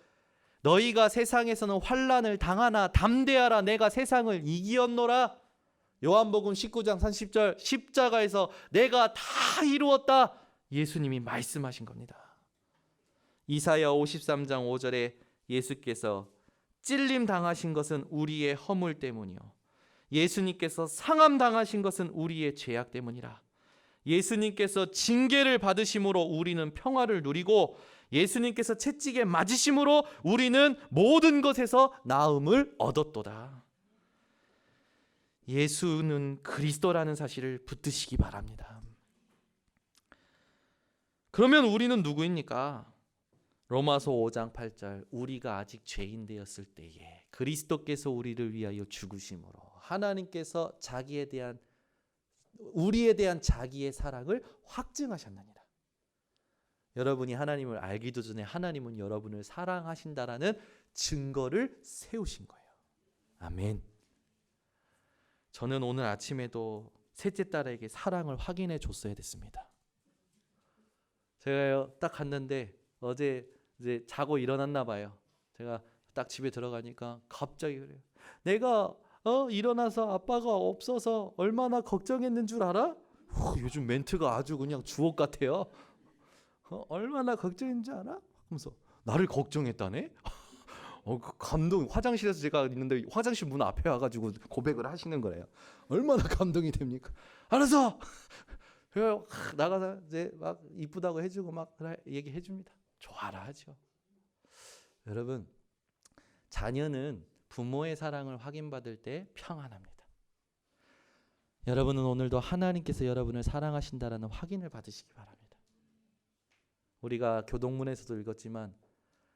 너희가 세상에서는 환난을 당하나 담대하라 내가 세상을 이기었노라. 요한복음 19장 30절 십자가에서 내가 다 이루었다. 예수님이 말씀하신 겁니다. 이사야 53장 5절에 예수께서 찔림 당하신 것은 우리의 허물 때문이요 예수님께서 상함 당하신 것은 우리의 죄악 때문이라. 예수님께서 징계를 받으심으로 우리는 평화를 누리고 예수님께서 채찍에 맞으심으로 우리는 모든 것에서 나음을 얻었도다. 예수는 그리스도라는 사실을 붙드시기 바랍니다. 그러면 우리는 누구입니까? 로마서 5장 8절 우리가 아직 죄인 되었을 때에 그리스도께서 우리를 위하여 죽으심으로 하나님께서 우리에 대한 자기의 사랑을 확증하셨느니라. 여러분이 하나님을 알기도 전에 하나님은 여러분을 사랑하신다라는 증거를 세우신 거예요. 아멘. 저는 오늘 아침에도 셋째 딸에게 사랑을 확인해 줬어야 됐습니다. 제가요 딱 갔는데 어제 이제 자고 일어났나 봐요. 제가 딱 집에 들어가니까 갑자기 그래요. 내가 일어나서 아빠가 없어서 얼마나 걱정했는 줄 알아? 요즘 멘트가 아주 그냥 주옥 같아요. 얼마나 걱정했는지 알아? 하면서 나를 걱정했다네? 그 감동. 화장실에서 제가 있는데 화장실 문 앞에 와가지고 고백을 하시는 거예요. 얼마나 감동이 됩니까? 알았어. 나가서 이제 막 이쁘다고 해주고 막 얘기해 줍니다. 좋아라 하죠. 여러분, 자녀는 부모의 사랑을 확인받을 때 평안합니다. 여러분은 오늘도 하나님께서 여러분을 사랑하신다라는 확인을 받으시기 바랍니다. 우리가 교동문에서도 읽었지만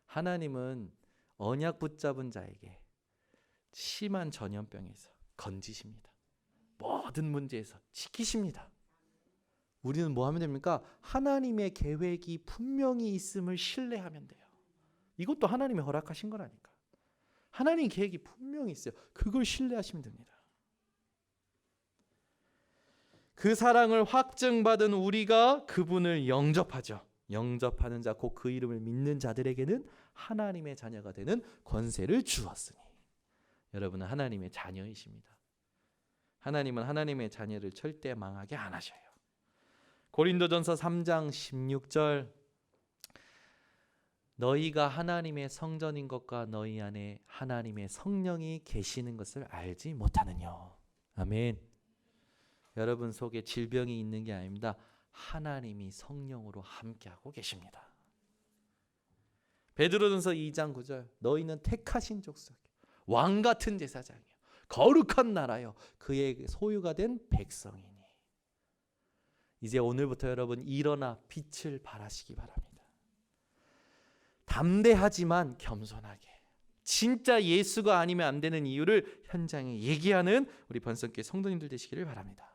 하나님은 언약 붙잡은 자에게 심한 전염병에서 건지십니다. 모든 문제에서 지키십니다. 우리는 뭐 하면 됩니까? 하나님의 계획이 분명히 있음을 신뢰하면 돼요. 이것도 하나님이 허락하신 거라니까. 하나님 계획이 분명히 있어요. 그걸 신뢰하시면 됩니다. 그 사랑을 확증받은 우리가 그분을 영접하죠. 영접하는 자, 곧 그 이름을 믿는 자들에게는 하나님의 자녀가 되는 권세를 주었으니. 여러분은 하나님의 자녀이십니다. 하나님은 하나님의 자녀를 절대 망하게 안 하셔요. 고린도전서 3장 16절, 너희가 하나님의 성전인 것과 너희 안에 하나님의 성령이 계시는 것을 알지 못하느냐. 아멘. 여러분 속에 질병이 있는 게 아닙니다. 하나님이 성령으로 함께하고 계십니다. 베드로전서 2장 9절, 너희는 택하신 족속, 왕 같은 제사장이요, 거룩한 나라요, 그의 소유가 된 백성이니. 이제 오늘부터 여러분 일어나 빛을 발하시기 바랍니다. 담대하지만 겸손하게, 진짜 예수가 아니면 안 되는 이유를 현장에 얘기하는 우리 번성교회 성도님들 되시기를 바랍니다.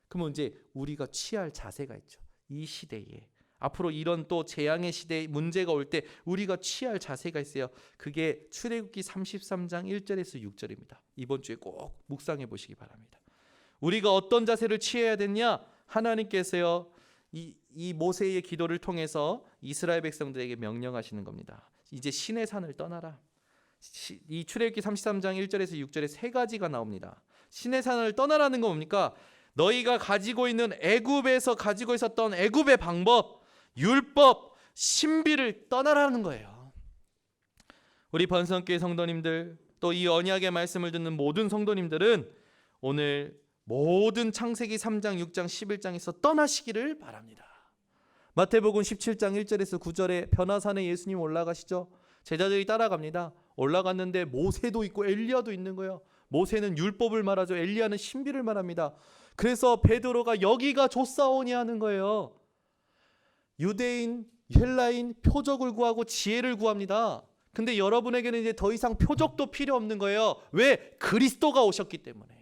그러면 이제 우리가 취할 자세가 있죠. 이 시대에 앞으로 이런 또 재앙의 시대에 문제가 올 때 우리가 취할 자세가 있어요. 그게 출애굽기 33장 1절에서 6절입니다. 이번 주에 꼭 묵상해 보시기 바랍니다. 우리가 어떤 자세를 취해야 되냐? 하나님께서요, 이 모세의 기도를 통해서 이스라엘 백성들에게 명령하시는 겁니다. 이제 신의 산을 떠나라. 이 출애굽기 33장 1절에서 6절에 세 가지가 나옵니다. 신의 산을 떠나라는 건 뭡니까? 너희가 가지고 있는 애굽에서 가지고 있었던 애굽의 방법, 율법, 신비를 떠나라는 거예요. 우리 번성교회 성도님들, 또 이 언약의 말씀을 듣는 모든 성도님들은 오늘 모든 창세기 3장, 6장, 11장에서 떠나시기를 바랍니다. 마태복음 17장 1절에서 9절에 변화산에 예수님 올라가시죠. 제자들이 따라갑니다. 올라갔는데 모세도 있고 엘리야도 있는 거예요. 모세는 율법을 말하죠. 엘리야는 신비를 말합니다. 그래서 베드로가 여기가 좋사오니 하는 거예요. 유대인, 헬라인, 표적을 구하고 지혜를 구합니다. 근데 여러분에게는 이제 더 이상 표적도 필요 없는 거예요. 왜? 그리스도가 오셨기 때문에.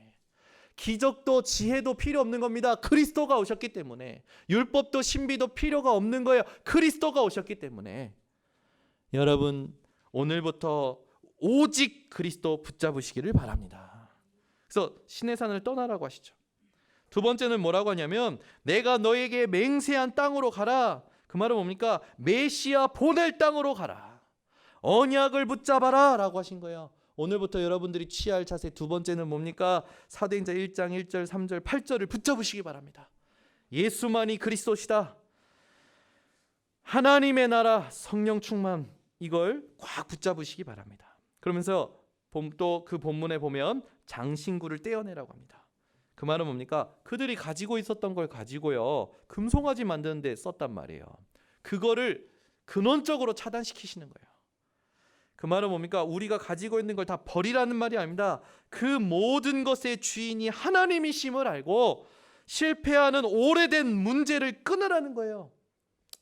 기적도 지혜도 필요 없는 겁니다. 그리스도가 오셨기 때문에. 율법도 신비도 필요가 없는 거예요. 그리스도가 오셨기 때문에. 여러분, 오늘부터 오직 그리스도 붙잡으시기를 바랍니다. 그래서 신의 산을 떠나라고 하시죠. 두 번째는 뭐라고 하냐면, 내가 너에게 맹세한 땅으로 가라. 그 말은 뭡니까? 메시아 보낼 땅으로 가라. 언약을 붙잡아라 라고 하신 거예요. 오늘부터 여러분들이 취할 자세 두 번째는 뭡니까? 사도행전 1장 1절 3절 8절을 붙잡으시기 바랍니다. 예수만이 그리스도시다. 하나님의 나라, 성령 충만, 이걸 꽉 붙잡으시기 바랍니다. 그러면서 또 그 본문에 보면 장신구를 떼어내라고 합니다. 그 말은 뭡니까? 그들이 가지고 있었던 걸 가지고요, 금송아지 만드는 데 썼단 말이에요. 그거를 근원적으로 차단시키시는 거예요. 그 말은 뭡니까? 우리가 가지고 있는 걸 다 버리라는 말이 아닙니다. 그 모든 것의 주인이 하나님이심을 알고 실패하는 오래된 문제를 끊으라는 거예요.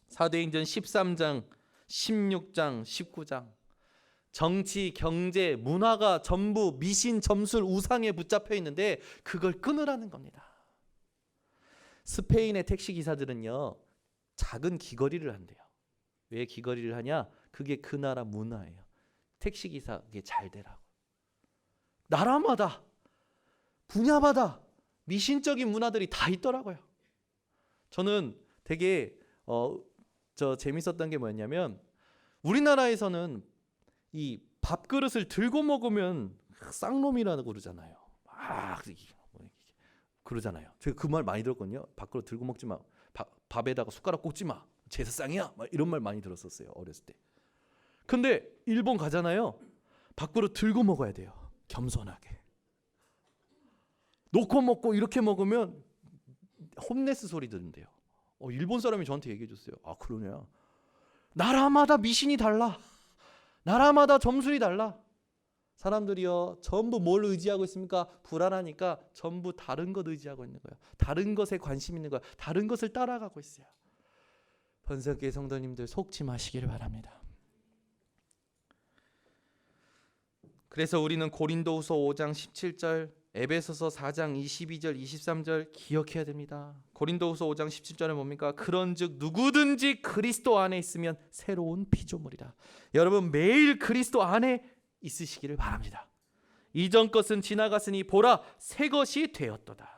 사도행전 13장, 16장, 19장, 정치, 경제, 문화가 전부 미신, 점술, 우상에 붙잡혀 있는데 그걸 끊으라는 겁니다. 스페인의 택시 기사들은요, 작은 귀걸이를 한대요. 왜 귀걸이를 하냐? 그게 그 나라 문화예요. 택시 기사에게 잘 되라고. 나라마다, 분야마다 미신적인 문화들이 다 있더라고요. 저는 되게 재밌었던 게 뭐였냐면, 우리나라에서는 이 밥그릇을 들고 먹으면 쌍놈이라고 그러잖아요. 그러잖아요. 제가 그 말 많이 들었거든요. 밥그릇 들고 먹지 마. 밥에다가 숟가락 꽂지 마. 제사상이야. 이런 말 많이 들었었어요, 어렸을 때. 근데 일본 가잖아요. 밖으로 들고 먹어야 돼요. 겸손하게. 놓고 먹고 이렇게 먹으면 홈레스 소리 듣는데요. 일본 사람이 저한테 얘기해 줬어요. 아, 그러냐. 나라마다 미신이 달라. 나라마다 점술이 달라. 사람들이요, 전부 뭘 의지하고 있습니까? 불안하니까 전부 다른 것 의지하고 있는 거예요. 다른 것에 관심 있는 거예요. 다른 것을 따라가고 있어요. 번석교회 성도님들 속지 마시기를 바랍니다. 그래서 우리는 고린도후서 5장 17절, 에베소서 4장 22절 23절 기억해야 됩니다. 고린도후서 5장 17절에 뭡니까? 그런즉 누구든지 그리스도 안에 있으면 새로운 피조물이라. 여러분, 매일 그리스도 안에 있으시기를 바랍니다. 이전 것은 지나갔으니 보라, 새 것이 되었도다.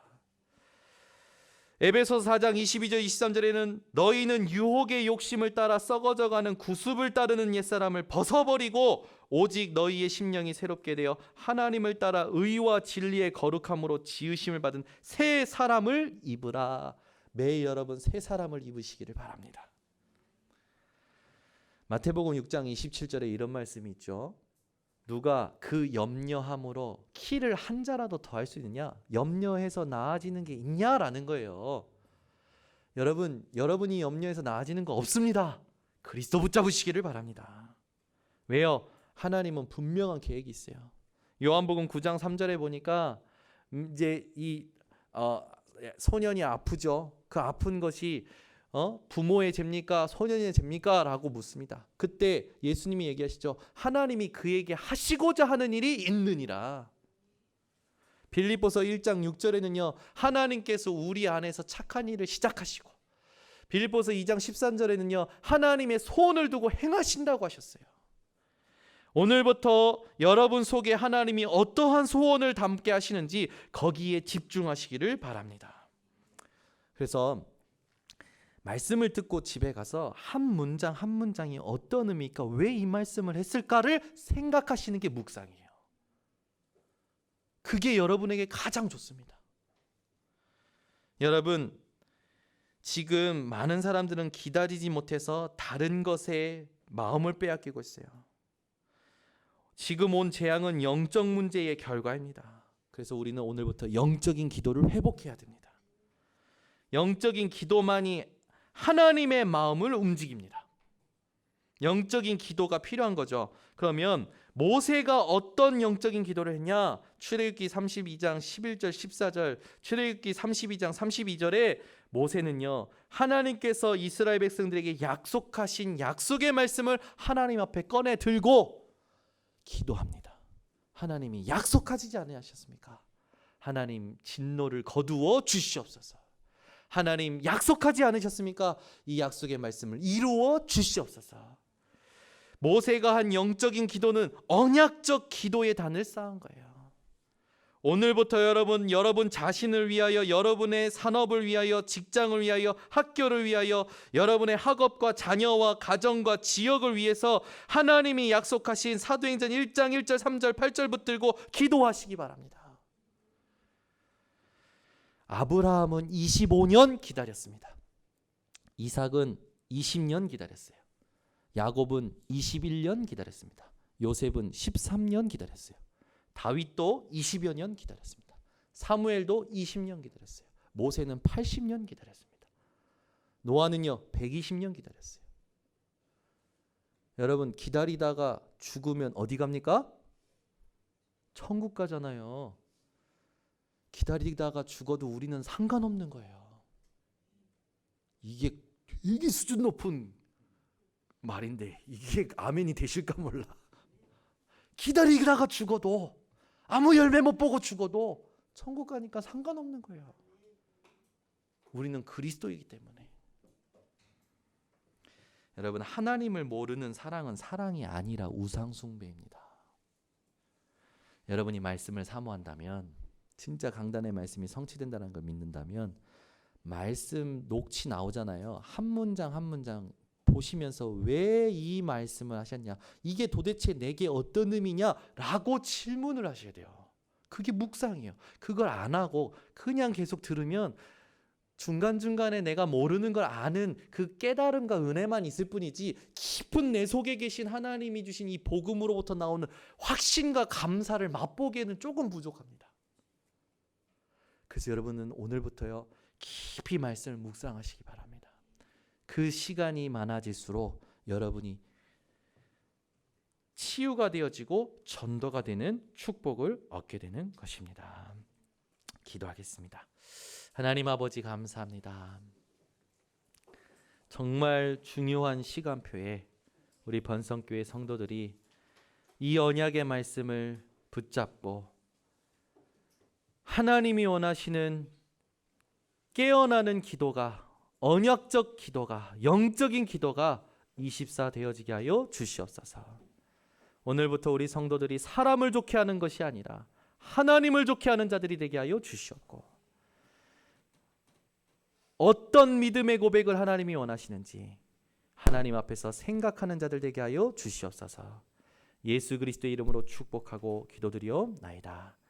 에베소서 4장 22절 23절에는 너희는 유혹의 욕심을 따라 썩어져가는 구습을 따르는 옛사람을 벗어버리고 오직 너희의 심령이 새롭게 되어 하나님을 따라 의와 진리의 거룩함으로 지으심을 받은 새 사람을 입으라. 매일 여러분 새 사람을 입으시기를 바랍니다. 마태복음 6장 27절에 이런 말씀이 있죠. 누가 그 염려함으로 키를 한 자라도 더 할 수 있느냐? 염려해서 나아지는 게 있냐라는 거예요. 여러분이 염려해서 나아지는 거 없습니다. 그리스도 붙잡으시기를 바랍니다. 왜요? 하나님은 분명한 계획이 있어요. 요한복음 9장 3절에 보니까 이제 이 소년이 아프죠. 그 아픈 것이 부모의 죄입니까? 소년의 죄입니까? 라고 묻습니다. 그때 예수님이 얘기하시죠. 하나님이 그에게 하시고자 하는 일이 있느니라. 빌립보서 1장 6절에는요. 하나님께서 우리 안에서 착한 일을 시작하시고, 빌립보서 2장 13절에는요. 하나님의 소원을 두고 행하신다고 하셨어요. 오늘부터 여러분 속에 하나님이 어떠한 소원을 담게 하시는지 거기에 집중하시기를 바랍니다. 그래서 말씀을 듣고 집에 가서 한 문장 한 문장이 어떤 의미일까, 왜 이 말씀을 했을까를 생각하시는 게 묵상이에요. 그게 여러분에게 가장 좋습니다. 여러분, 지금 많은 사람들은 기다리지 못해서 다른 것에 마음을 빼앗기고 있어요. 지금 온 재앙은 영적 문제의 결과입니다. 그래서 우리는 오늘부터 영적인 기도를 회복해야 됩니다. 영적인 기도만이 하나님의 마음을 움직입니다. 영적인 기도가 필요한 거죠. 그러면 모세가 어떤 영적인 기도를 했냐? 출애굽기 32장 11절 14절, 출애굽기 32장 32절에 모세는요, 하나님께서 이스라엘 백성들에게 약속하신 약속의 말씀을 하나님 앞에 꺼내 들고 기도합니다. 하나님이 약속하지 아니하셨습니까? 하나님 진노를 거두어 주시옵소서. 하나님 약속하지 않으셨습니까? 이 약속의 말씀을 이루어 주시옵소서. 모세가 한 영적인 기도는 언약적 기도의 단을 쌓은 거예요. 오늘부터 여러분 자신을 위하여, 여러분의 산업을 위하여, 직장을 위하여, 학교를 위하여, 여러분의 학업과 자녀와 가정과 지역을 위해서 하나님이 약속하신 사도행전 1장 1절 3절 8절 붙들고 기도하시기 바랍니다. 아브라함은 25년 기다렸습니다. 이삭은 20년 기다렸어요. 야곱은 21년 기다렸습니다. 요셉은 13년 기다렸어요. 다윗도 20여 년 기다렸습니다. 사무엘도 20년 기다렸어요. 모세는 80년 기다렸습니다. 노아는요 120년 기다렸어요. 여러분, 기다리다가 죽으면 어디 갑니까? 천국 가잖아요. 기다리다가 죽어도 우리는 상관없는 거예요. 이게 되게 수준 높은 말인데 이게 아멘이 되실까 몰라. 기다리다가 죽어도, 아무 열매 못 보고 죽어도 천국 가니까 상관없는 거예요. 우리는 그리스도이기 때문에. 여러분, 하나님을 모르는 사랑은 사랑이 아니라 우상 숭배입니다. 여러분이 말씀을 사모한다면, 진짜 강단의 말씀이 성취된다는 걸 믿는다면, 말씀 녹취 나오잖아요. 한 문장 한 문장 보시면서 왜 이 말씀을 하셨냐, 이게 도대체 내게 어떤 의미냐라고 질문을 하셔야 돼요. 그게 묵상이에요. 그걸 안 하고 그냥 계속 들으면 중간중간에 내가 모르는 걸 아는 그 깨달음과 은혜만 있을 뿐이지 깊은 내 속에 계신 하나님이 주신 이 복음으로부터 나오는 확신과 감사를 맛보기에는 조금 부족합니다. 그래서 여러분은 오늘부터요 깊이 말씀을 묵상하시기 바랍니다. 그 시간이 많아질수록 여러분이 치유가 되어지고 전도가 되는 축복을 얻게 되는 것입니다. 기도하겠습니다. 하나님 아버지 감사합니다. 정말 중요한 시간표에 우리 번성교회 성도들이 이 언약의 말씀을 붙잡고 하나님이 원하시는 깨어나는 기도가, 언약적 기도가, 영적인 기도가 24 되어지게 하여 주시옵소서. 오늘부터 우리 성도들이 사람을 좋게 하는 것이 아니라 하나님을 좋게 하는 자들이 되게 하여 주시옵고, 어떤 믿음의 고백을 하나님이 원하시는지 하나님 앞에서 생각하는 자들 되게 하여 주시옵소서. 예수 그리스도의 이름으로 축복하고 기도드리옵나이다.